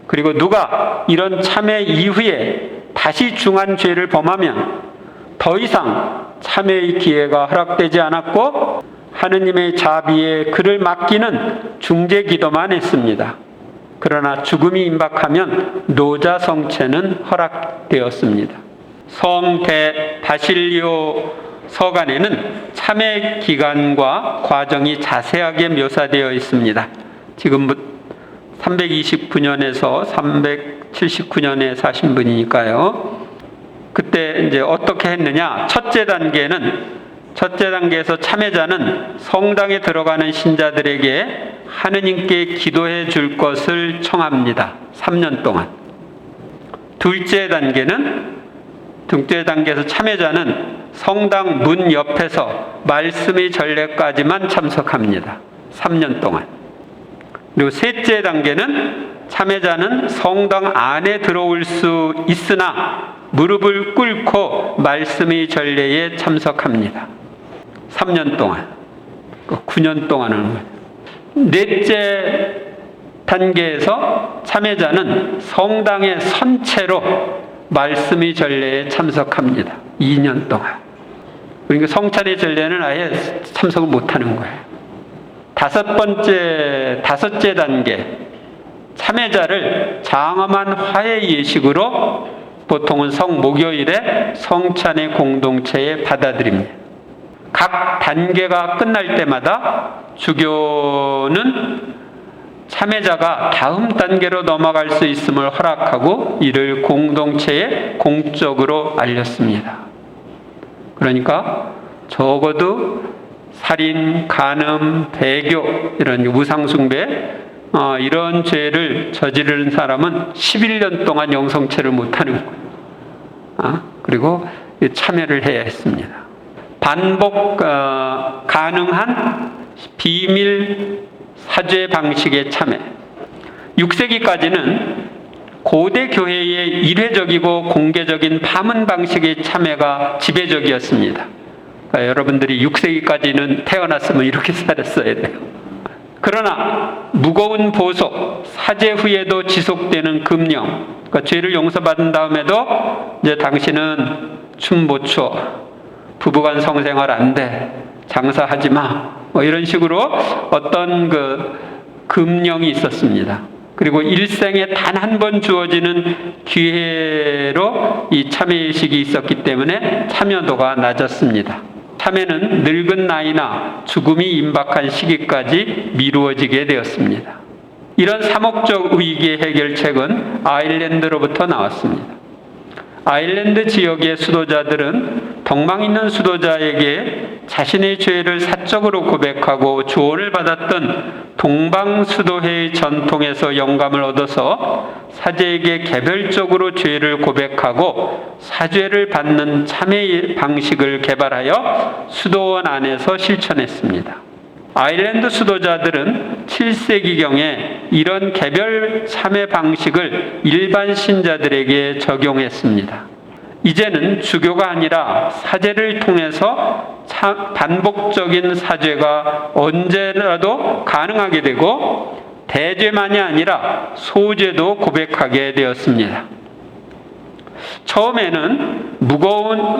그리고 누가 이런 참회 이후에 다시 중한 죄를 범하면 더 이상 참회의 기회가 허락되지 않았고 하느님의 자비에 그를 맡기는 중재 기도만 했습니다. 그러나 죽음이 임박하면 노자 성체는 허락되었습니다. 성대 바실리오 서간에는 참회 기간과 과정이 자세하게 묘사되어 있습니다. 지금 329년에서 379년에 사신 분이니까요. 그때 이제 어떻게 했느냐? 첫째 단계에서 참회자는 성당에 들어가는 신자들에게 하느님께 기도해 줄 것을 청합니다. 3년 동안. 둘째 단계에서 참회자는 성당 문 옆에서 말씀의 전례까지만 참석합니다. 3년 동안. 그리고 셋째 단계는 참회자는 성당 안에 들어올 수 있으나 무릎을 꿇고 말씀의 전례에 참석합니다. 3년 동안. 9년 동안 하는 거예요. 넷째 단계에서 참회자는 성당의 선체로 말씀의 전례에 참석합니다. 2년 동안. 그러니까 성찬의 전례는 아예 참석을 못하는 거예요. 다섯째 단계 참여자를 장엄한 화해 예식으로 보통은 성목요일에 성찬의 공동체에 받아들입니다. 각 단계가 끝날 때마다 주교는 참여자가 다음 단계로 넘어갈 수 있음을 허락하고 이를 공동체에 공적으로 알렸습니다. 그러니까 적어도 살인, 간음, 배교, 이런 우상숭배, 이런 죄를 저지르는 사람은 11년 동안 영성체를 못하는 거예요. 그리고 참여를 해야 했습니다. 반복 가능한 비밀 사죄 방식의 참여. 6세기까지는 고대 교회의 일회적이고 공개적인 파문 방식의 참여가 지배적이었습니다. 그러니까 여러분들이 6세기까지는 태어났으면 이렇게 살았어야 돼요. 그러나 무거운 보속, 사죄 후에도 지속되는 금령, 그러니까 죄를 용서받은 다음에도 이제 당신은 춤 못 춰, 부부간 성생활 안 돼, 장사하지 마, 이런 식으로 어떤 금령이 있었습니다. 그리고 일생에 단 한 번 주어지는 기회로 이 참여의식이 있었기 때문에 참여도가 낮았습니다. 참여는 늙은 나이나 죽음이 임박한 시기까지 미루어지게 되었습니다. 이런 사목적 위기의 해결책은 아일랜드로부터 나왔습니다. 아일랜드 지역의 수도자들은 덕망 있는 수도자에게 자신의 죄를 사적으로 고백하고 조언을 받았던 동방수도회의 전통에서 영감을 얻어서 사제에게 개별적으로 죄를 고백하고 사죄를 받는 참회 방식을 개발하여 수도원 안에서 실천했습니다. 아일랜드 수도자들은 7세기경에 이런 개별 참회 방식을 일반 신자들에게 적용했습니다. 이제는 주교가 아니라 사제를 통해서 반복적인 사죄가 언제라도 가능하게 되고 대죄만이 아니라 소죄도 고백하게 되었습니다. 처음에는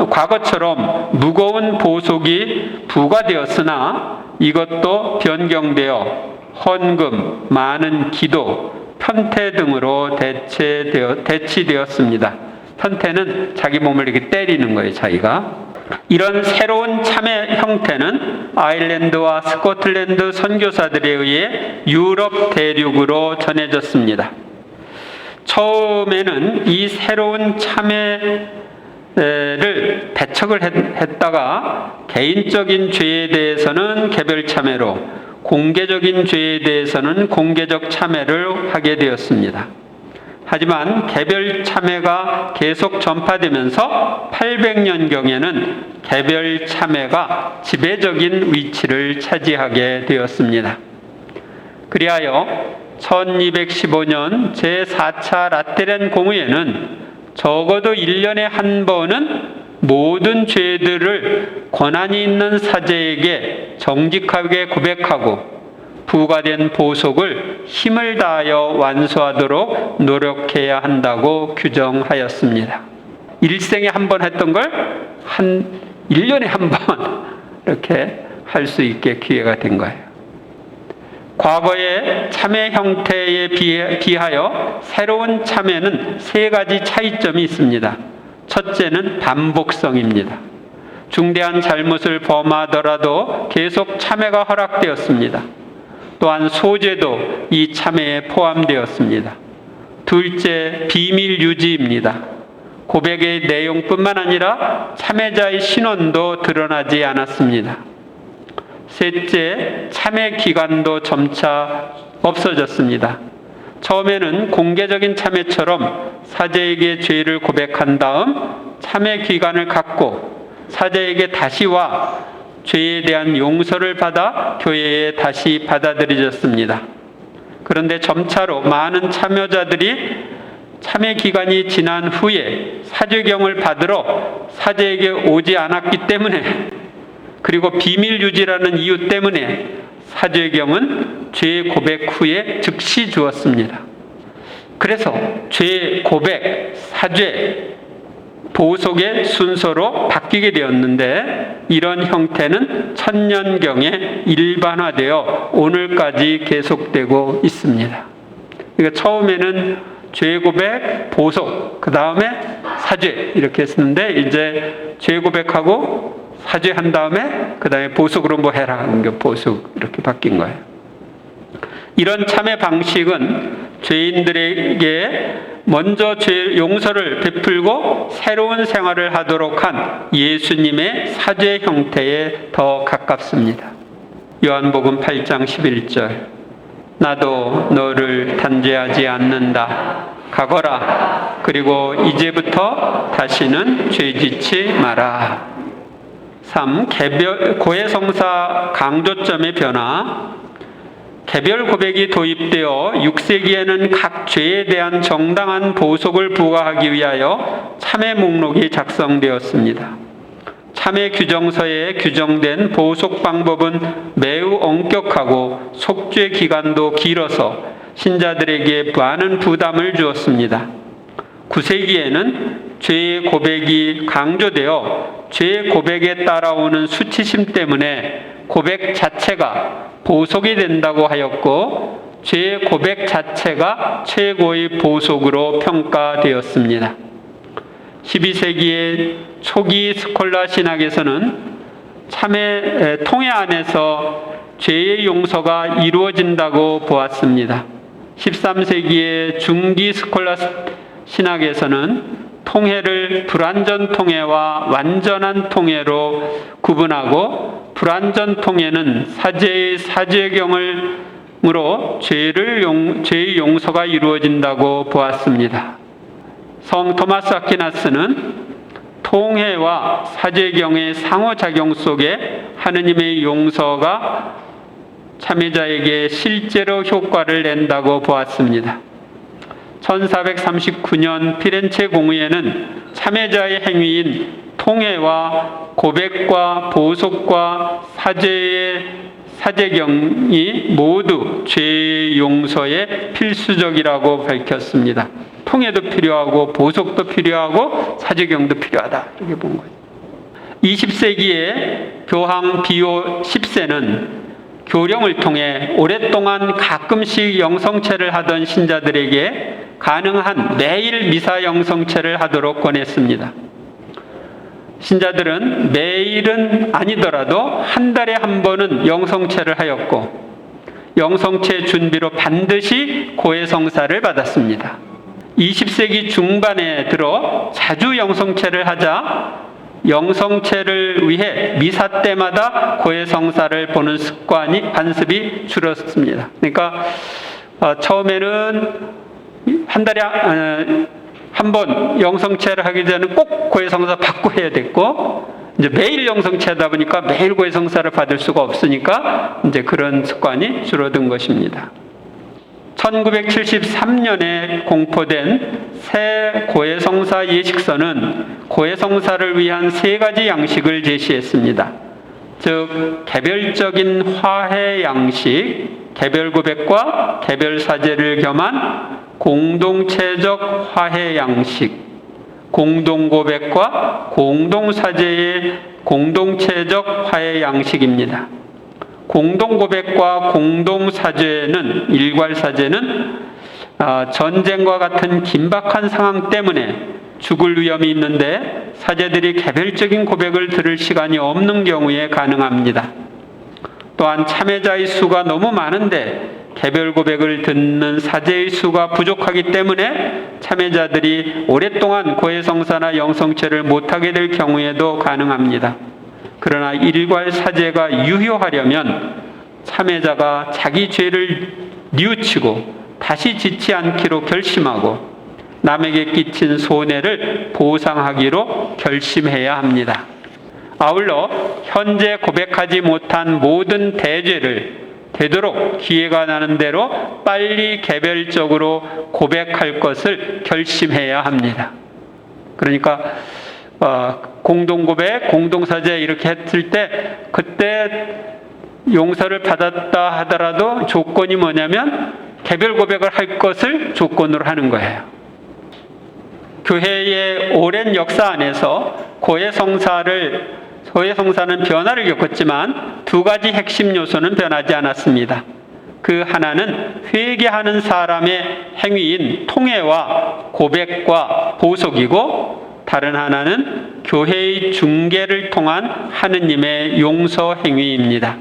과거처럼 무거운 보속이 부과되었으나 이것도 변경되어 헌금, 많은 기도, 편퇴 등으로 대치되었습니다. 편퇴는 자기 몸을 이렇게 때리는 거예요, 자기가. 이런 새로운 참회 형태는 아일랜드와 스코틀랜드 선교사들에 의해 유럽 대륙으로 전해졌습니다. 처음에는 이 새로운 참회를 배척을 했다가 개인적인 죄에 대해서는 개별 참회로, 공개적인 죄에 대해서는 공개적 참회를 하게 되었습니다. 하지만 개별 참회가 계속 전파되면서 800년경에는 개별 참회가 지배적인 위치를 차지하게 되었습니다. 그리하여 1215년 제4차 라테란 공의회는 적어도 1년에 한 번은 모든 죄들을 권한이 있는 사제에게 정직하게 고백하고 부과된 보속을 힘을 다하여 완수하도록 노력해야 한다고 규정하였습니다. 일생에 한 번 했던 걸 1년에 한 번 이렇게 할 수 있게 기회가 된 거예요. 과거의 참회 형태에 비하여 새로운 참회는 3가지 차이점이 있습니다. 첫째는 반복성입니다. 중대한 잘못을 범하더라도 계속 참회가 허락되었습니다. 또한 소죄도 이 참회에 포함되었습니다. 둘째, 비밀 유지입니다. 고백의 내용뿐만 아니라 참회자의 신원도 드러나지 않았습니다. 셋째, 참회 기간도 점차 없어졌습니다. 처음에는 공개적인 참회처럼 사제에게 죄를 고백한 다음 참회 기간을 갖고 사제에게 다시 와 죄에 대한 용서를 받아 교회에 다시 받아들여졌습니다. 그런데 점차로 많은 참여자들이 참회 기간이 지난 후에 사죄경을 받으러 사제에게 오지 않았기 때문에, 그리고 비밀 유지라는 이유 때문에 사죄경은 죄 고백 후에 즉시 주었습니다. 그래서 죄 고백, 사죄, 보속의 순서로 바뀌게 되었는데 이런 형태는 천년경에 일반화되어 오늘까지 계속되고 있습니다. 그러니까 처음에는 죄 고백, 보석, 그 다음에 사죄 이렇게 했었는데 이제 죄 고백하고 사죄한 다음에 그 다음에 보석으로 뭐 해라, 그러니까 보석 이렇게 바뀐 거예요. 이런 참회 방식은 죄인들에게 먼저 죄 용서를 베풀고 새로운 생활을 하도록 한 예수님의 사죄 형태에 더 가깝습니다. 요한복음 8장 11절, 나도 너를 단죄하지 않는다. 가거라. 그리고 이제부터 다시는 죄짓지 마라. 3. 고해성사 강조점의 변화. 개별 고백이 도입되어 6세기에는 각 죄에 대한 정당한 보석을 부과하기 위하여 참회 목록이 작성되었습니다. 참회 규정서에 규정된 보석 방법은 매우 엄격하고 속죄 기간도 길어서 신자들에게 많은 부담을 주었습니다. 9세기에는 죄의 고백이 강조되어 죄의 고백에 따라오는 수치심 때문에 고백 자체가 보석이 된다고 하였고 죄의 고백 자체가 최고의 보석으로 평가되었습니다. 12세기의 초기 스콜라 신학에서는 참회 통회 안에서 죄의 용서가 이루어진다고 보았습니다. 13세기의 중기 스콜라 신학에서는 통회를 불완전 통회와 완전한 통회로 구분하고 불완전 통회는 사죄의 사죄경으로 죄의 용서가 이루어진다고 보았습니다. 성 토마스 아퀴나스는 통회와 사죄경의 상호작용 속에 하느님의 용서가 참회자에게 실제로 효과를 낸다고 보았습니다. 1439년 피렌체 공의회는 참회자의 행위인 통회와 고백과 보석과 사죄경이 모두 죄의 용서에 필수적이라고 밝혔습니다. 통회도 필요하고 보석도 필요하고 사죄경도 필요하다, 이렇게 본 거예요. 20세기의 교황 비오 10세는 교령을 통해 오랫동안 가끔씩 영성체를 하던 신자들에게 가능한 매일 미사 영성체를 하도록 권했습니다. 신자들은 매일은 아니더라도 한 달에 한 번은 영성체를 하였고 영성체 준비로 반드시 고해성사를 받았습니다. 20세기 중반에 들어 자주 영성체를 하자 영성체를 위해 미사 때마다 고해성사를 보는 관습이 줄었습니다. 그러니까 처음에는 한 달에 한 번 영성체를 하기 전에는 꼭 고해성사 받고 해야 됐고 이제 매일 영성체하다 보니까 매일 고해성사를 받을 수가 없으니까 이제 그런 습관이 줄어든 것입니다. 1973년에 공포된 새 고해성사 예식서는 고해성사를 위한 3가지 양식을 제시했습니다. 즉 개별적인 화해 양식, 개별 고백과 개별 사죄를 겸한 공동체적 화해 양식, 공동 고백과 공동 사죄의 공동체적 화해 양식입니다. 공동 고백과 공동 사죄는 일괄 사죄는 전쟁과 같은 긴박한 상황 때문에 죽을 위험이 있는데 사제들이 개별적인 고백을 들을 시간이 없는 경우에 가능합니다. 또한 참회자의 수가 너무 많은데 개별 고백을 듣는 사제의 수가 부족하기 때문에 참회자들이 오랫동안 고해성사나 영성체를 못하게 될 경우에도 가능합니다. 그러나 일괄 사죄가 유효하려면 참회자가 자기 죄를 뉘우치고 다시 짓지 않기로 결심하고 남에게 끼친 손해를 보상하기로 결심해야 합니다. 아울러 현재 고백하지 못한 모든 대죄를 되도록 기회가 나는 대로 빨리 개별적으로 고백할 것을 결심해야 합니다. 그러니까 공동고백, 공동사죄 이렇게 했을 때 그때 용서를 받았다 하더라도 조건이 뭐냐면 개별 고백을 할 것을 조건으로 하는 거예요. 교회의 오랜 역사 안에서 고해성사는 변화를 겪었지만 2가지 핵심 요소는 변하지 않았습니다. 그 하나는 회개하는 사람의 행위인 통회와 고백과 보속이고, 다른 하나는 교회의 중개를 통한 하느님의 용서 행위입니다.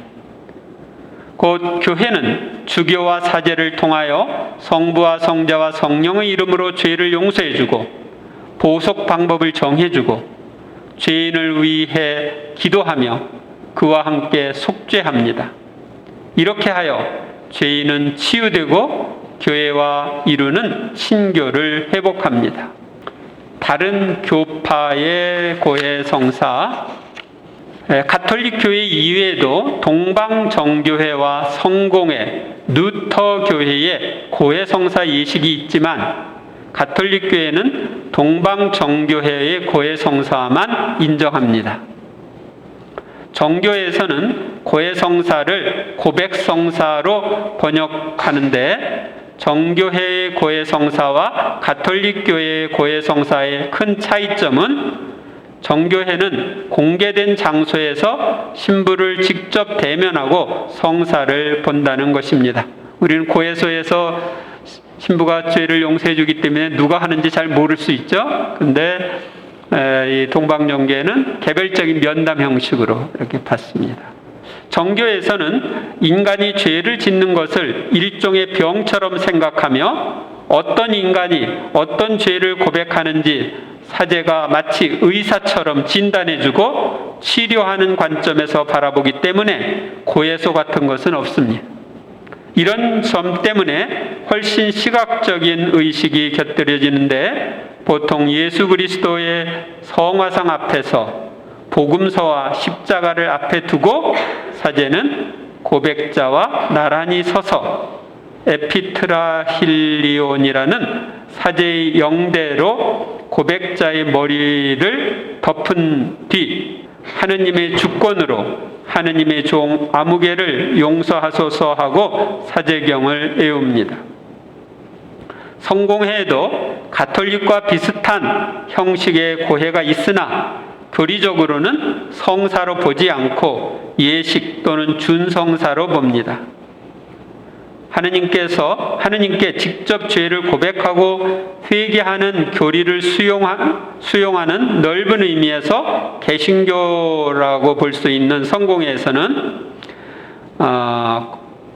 곧 교회는 주교와 사제를 통하여 성부와 성자와 성령의 이름으로 죄를 용서해주고 보속 방법을 정해주고 죄인을 위해 기도하며 그와 함께 속죄합니다. 이렇게 하여 죄인은 치유되고 교회와 이루는 친교를 회복합니다. 다른 교파의 고해 성사, 가톨릭 교회 이외에도 동방정교회와 성공회, 루터 교회의 고해 성사 예식이 있지만 가톨릭 교회는 동방정교회의 고해 성사만 인정합니다. 정교에서는 고해 성사를 고백 성사로 번역하는데, 정교회의 고해 성사와 가톨릭 교회의 고해 성사의 큰 차이점은 정교회는 공개된 장소에서 신부를 직접 대면하고 성사를 본다는 것입니다. 우리는 고해소에서 신부가 죄를 용서해 주기 때문에 누가 하는지 잘 모를 수 있죠. 근데 이 동방정교회는 개별적인 면담 형식으로 이렇게 받습니다. 정교에서는 인간이 죄를 짓는 것을 일종의 병처럼 생각하며 어떤 인간이 어떤 죄를 고백하는지 사제가 마치 의사처럼 진단해주고 치료하는 관점에서 바라보기 때문에 고해소 같은 것은 없습니다. 이런 점 때문에 훨씬 시각적인 의식이 곁들여지는데, 보통 예수 그리스도의 성화상 앞에서 복음서와 십자가를 앞에 두고 사제는 고백자와 나란히 서서 에피트라힐리온이라는 사제의 영대로 고백자의 머리를 덮은 뒤 하느님의 주권으로 하느님의 종 아무개를 용서하소서 하고 사제경을 애웁니다. 성공회에도 가톨릭과 비슷한 형식의 고해가 있으나 교리적으로는 성사로 보지 않고 예식 또는 준성사로 봅니다. 하느님께 직접 죄를 고백하고 회개하는 교리를 수용하는 넓은 의미에서 개신교라고 볼 수 있는 성공회에서는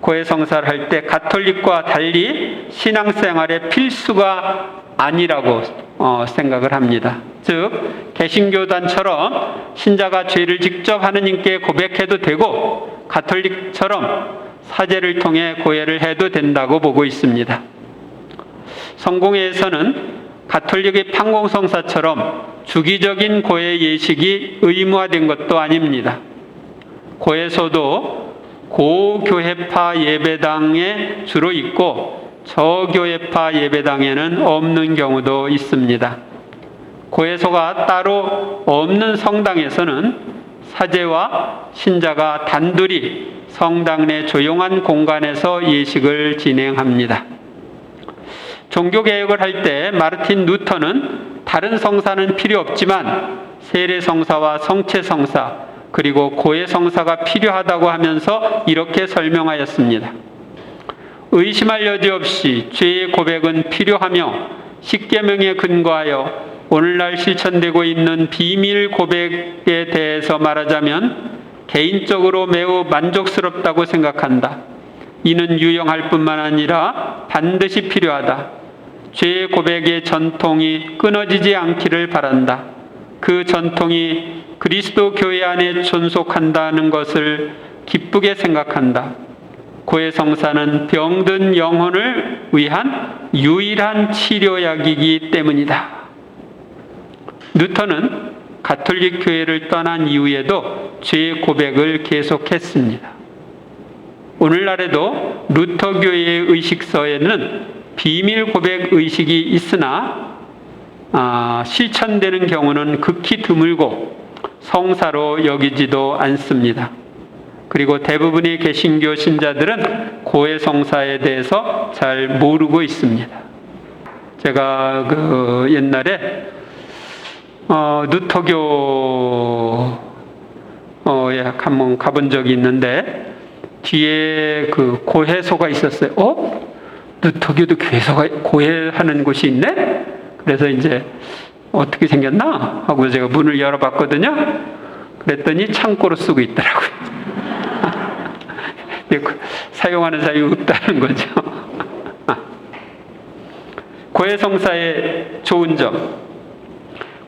고해 성사를 할 때 가톨릭과 달리 신앙생활의 필수가 아니라고 생각을 합니다. 즉 개신교단처럼 신자가 죄를 직접 하느님께 고백해도 되고, 가톨릭처럼 사제를 통해 고해를 해도 된다고 보고 있습니다. 성공회에서는 가톨릭의 판공성사처럼 주기적인 고해 예식이 의무화된 것도 아닙니다. 고해소도 고교회파 예배당에 주로 있고 저교회파 예배당에는 없는 경우도 있습니다. 고해소가 따로 없는 성당에서는 사제와 신자가 단둘이 성당 내 조용한 공간에서 예식을 진행합니다. 종교개혁을 할 때 마르틴 루터는 다른 성사는 필요 없지만 세례성사와 성체성사 그리고 고해성사가 필요하다고 하면서 이렇게 설명하였습니다. 의심할 여지 없이 죄의 고백은 필요하며 십계명에 근거하여 오늘날 실천되고 있는 비밀 고백에 대해서 말하자면 개인적으로 매우 만족스럽다고 생각한다. 이는 유용할 뿐만 아니라 반드시 필요하다. 죄의 고백의 전통이 끊어지지 않기를 바란다. 그 전통이 그리스도 교회 안에 존속한다는 것을 기쁘게 생각한다. 고해 성사는 병든 영혼을 위한 유일한 치료약이기 때문이다. 루터는 가톨릭 교회를 떠난 이후에도 죄의 고백을 계속했습니다. 오늘날에도 루터 교회의 의식서에는 비밀 고백 의식이 있으나 실천되는 경우는 극히 드물고 성사로 여기지도 않습니다. 그리고 대부분의 개신교 신자들은 고해 성사에 대해서 잘 모르고 있습니다. 제가 옛날에 루터교에 한번 가본 적이 있는데 뒤에 그 고해소가 있었어요. 누터기도 고해하는 곳이 있네? 그래서 이제 어떻게 생겼나? 하고 제가 문을 열어봤거든요. 그랬더니 창고로 쓰고 있더라고요. 사용하는 사람이 없다는 거죠. 고해성사의 좋은 점.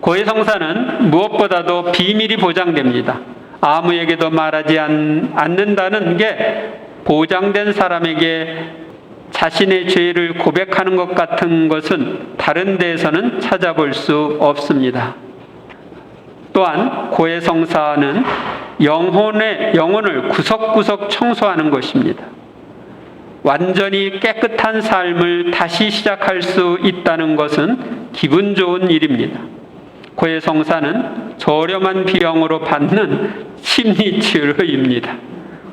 고해성사는 무엇보다도 비밀이 보장됩니다. 아무에게도 말하지 않는다는 게 보장된 사람에게 자신의 죄를 고백하는 것 같은 것은 다른 데에서는 찾아볼 수 없습니다. 또한 고해성사는 영혼을 구석구석 청소하는 것입니다. 완전히 깨끗한 삶을 다시 시작할 수 있다는 것은 기분 좋은 일입니다. 고해성사는 저렴한 비용으로 받는 심리치료입니다.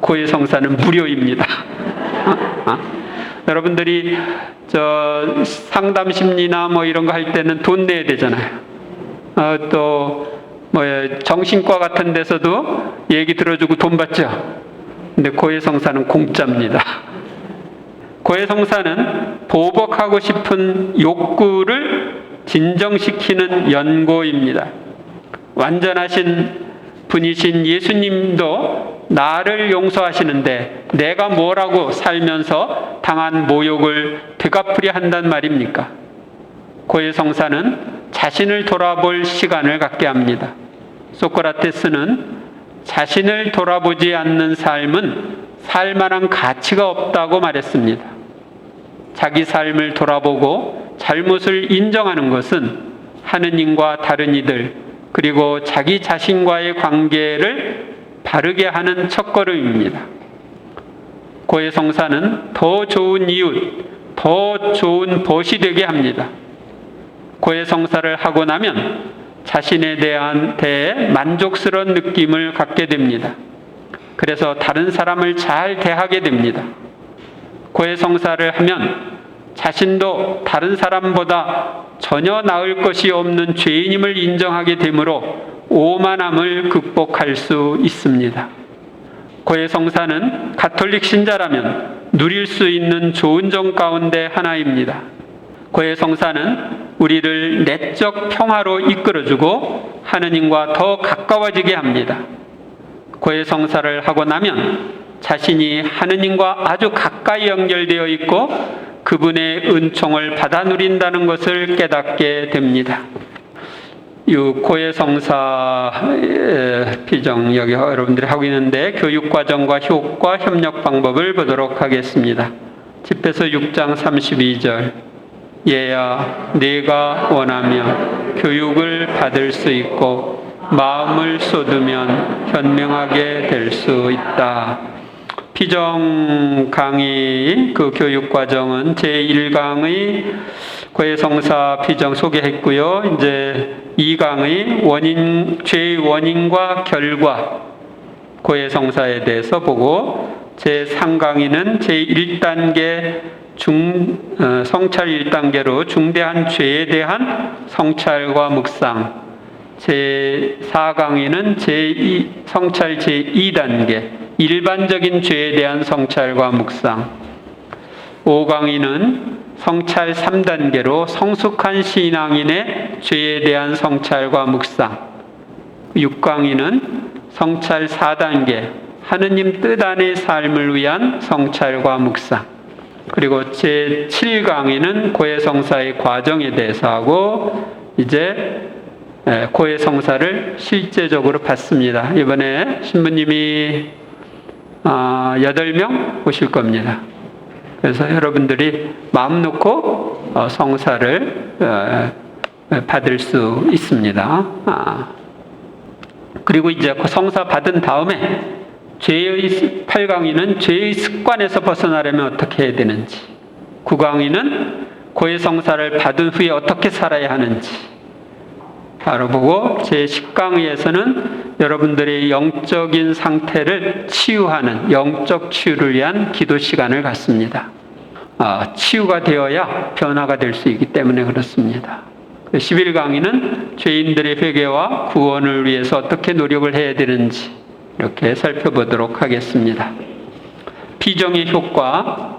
고해성사는 무료입니다. 여러분들이 상담 심리나 이런 거 할 때는 돈 내야 되잖아요. 또 정신과 같은 데서도 얘기 들어주고 돈 받죠. 근데 고해성사는 공짜입니다. 고해성사는 보복하고 싶은 욕구를 진정시키는 연고입니다. 완전하신 분이신 예수님도 나를 용서하시는데 내가 뭐라고 살면서 당한 모욕을 되갚으려 한단 말입니까? 고해성사는 자신을 돌아볼 시간을 갖게 합니다. 소크라테스는 자신을 돌아보지 않는 삶은 살만한 가치가 없다고 말했습니다. 자기 삶을 돌아보고 잘못을 인정하는 것은 하느님과 다른 이들 그리고 자기 자신과의 관계를 바르게 하는 첫걸음입니다. 고해성사는 더 좋은 이웃, 더 좋은 벗이 되게 합니다. 고해성사를 하고 나면 자신에 대해 만족스러운 느낌을 갖게 됩니다. 그래서 다른 사람을 잘 대하게 됩니다. 고해성사를 하면 자신도 다른 사람보다 전혀 나을 것이 없는 죄인임을 인정하게 되므로 오만함을 극복할 수 있습니다. 고해성사는 가톨릭 신자라면 누릴 수 있는 좋은 점 가운데 하나입니다. 고해성사는 우리를 내적 평화로 이끌어주고 하느님과 더 가까워지게 합니다. 고해성사를 하고 나면 자신이 하느님과 아주 가까이 연결되어 있고 그분의 은총을 받아 누린다는 것을 깨닫게 됩니다. 이 고해성사 피정 여기 여러분들이 하고 있는데 교육과정과 효과 협력 방법을 보도록 하겠습니다. 집에서 6장 32절 얘야 네가 원하면 교육을 받을 수 있고 마음을 쏟으면 현명하게 될 수 있다. 피정 강의 그 교육과정은 제1강의 고해성사 피정 소개했고요. 이제 2강의 죄의 원인과 결과 고해성사에 대해서 보고 제3강의는 제1단계 성찰 1단계로 중대한 죄에 대한 성찰과 묵상, 제4강의는 성찰 제2단계 일반적인 죄에 대한 성찰과 묵상, 5강의는 성찰 3단계로 성숙한 신앙인의 죄에 대한 성찰과 묵상, 6강의는 성찰 4단계 하느님 뜻 안의 삶을 위한 성찰과 묵상, 그리고 제7강의는 고해성사의 과정에 대해서 하고 이제 고해성사를 실제적으로 받습니다. 이번에 신부님이 8명 오실 겁니다. 그래서 여러분들이 마음 놓고 성사를 받을 수 있습니다. 그리고 이제 성사 받은 다음에 8강의는 죄의 습관에서 벗어나려면 어떻게 해야 되는지, 9강의는 고해성사를 받은 후에 어떻게 살아야 하는지 알아보고 제10강의에서는 여러분들의 영적인 상태를 치유하는 영적 치유를 위한 기도 시간을 갖습니다. 치유가 되어야 변화가 될 수 있기 때문에 그렇습니다. 11강의는 죄인들의 회개와 구원을 위해서 어떻게 노력을 해야 되는지 이렇게 살펴보도록 하겠습니다. 피정의 효과.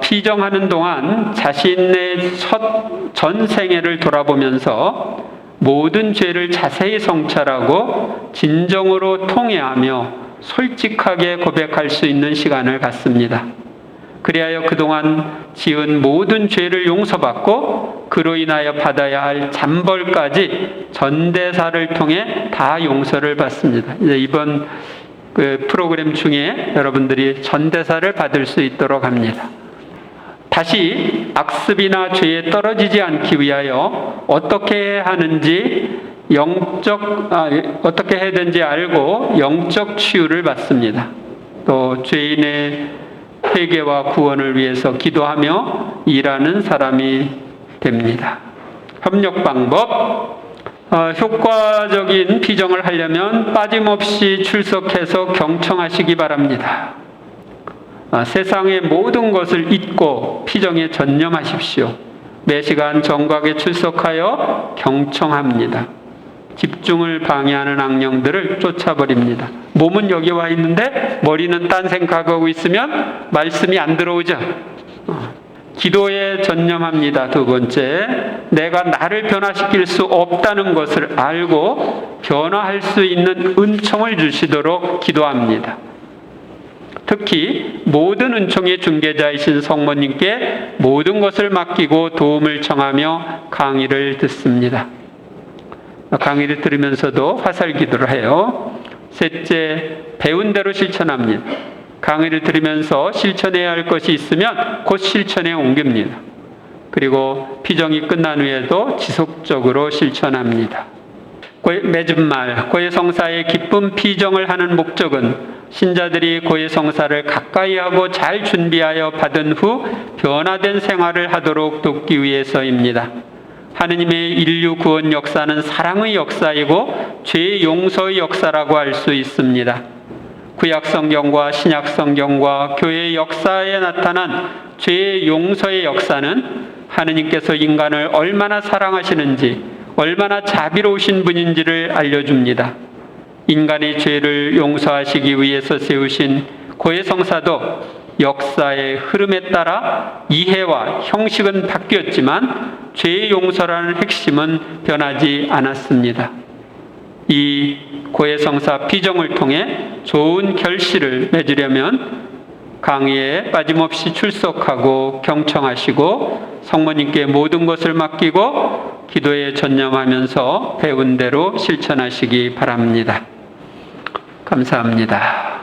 피정하는 동안 자신의 첫 전생애를 돌아보면서 모든 죄를 자세히 성찰하고 진정으로 통회하며 솔직하게 고백할 수 있는 시간을 갖습니다. 그리하여 그동안 지은 모든 죄를 용서받고 그로 인하여 받아야 할 잔벌까지 전대사를 통해 다 용서를 받습니다. 이제 이번 그 프로그램 중에 여러분들이 전대사를 받을 수 있도록 합니다. 다시 악습이나 죄에 떨어지지 않기 위하여 어떻게 하는지 어떻게 해야 되는지 알고 영적 치유를 받습니다. 또 죄인의 회개와 구원을 위해서 기도하며 일하는 사람이 됩니다. 협력 방법. 효과적인 피정을 하려면 빠짐없이 출석해서 경청하시기 바랍니다. 세상의 모든 것을 잊고 피정에 전념하십시오. 매시간 정각에 출석하여 경청합니다. 집중을 방해하는 악령들을 쫓아버립니다. 몸은 여기 와 있는데 머리는 딴 생각하고 있으면 말씀이 안 들어오죠. 기도에 전념합니다. 두 번째, 내가 나를 변화시킬 수 없다는 것을 알고 변화할 수 있는 은총을 주시도록 기도합니다. 특히 모든 은총의 중개자이신 성모님께 모든 것을 맡기고 도움을 청하며 강의를 듣습니다. 강의를 들으면서도 화살 기도를 해요. 셋째, 배운 대로 실천합니다. 강의를 들으면서 실천해야 할 것이 있으면 곧 실천에 옮깁니다. 그리고 피정이 끝난 후에도 지속적으로 실천합니다. 맺은말, 고해성사의 기쁜 피정을 하는 목적은 신자들이 고해성사를 가까이 하고 잘 준비하여 받은 후 변화된 생활을 하도록 돕기 위해서입니다. 하느님의 인류 구원 역사는 사랑의 역사이고 죄 용서의 역사라고 할 수 있습니다. 구약 성경과 신약 성경과 교회의 역사에 나타난 죄 용서의 역사는 하느님께서 인간을 얼마나 사랑하시는지, 얼마나 자비로우신 분인지를 알려줍니다. 인간의 죄를 용서하시기 위해서 세우신 고해성사도 역사의 흐름에 따라 이해와 형식은 바뀌었지만 죄의 용서라는 핵심은 변하지 않았습니다. 이 고해성사 피정을 통해 좋은 결실을 맺으려면 강의에 빠짐없이 출석하고 경청하시고 성모님께 모든 것을 맡기고 기도에 전념하면서 배운 대로 실천하시기 바랍니다. 감사합니다.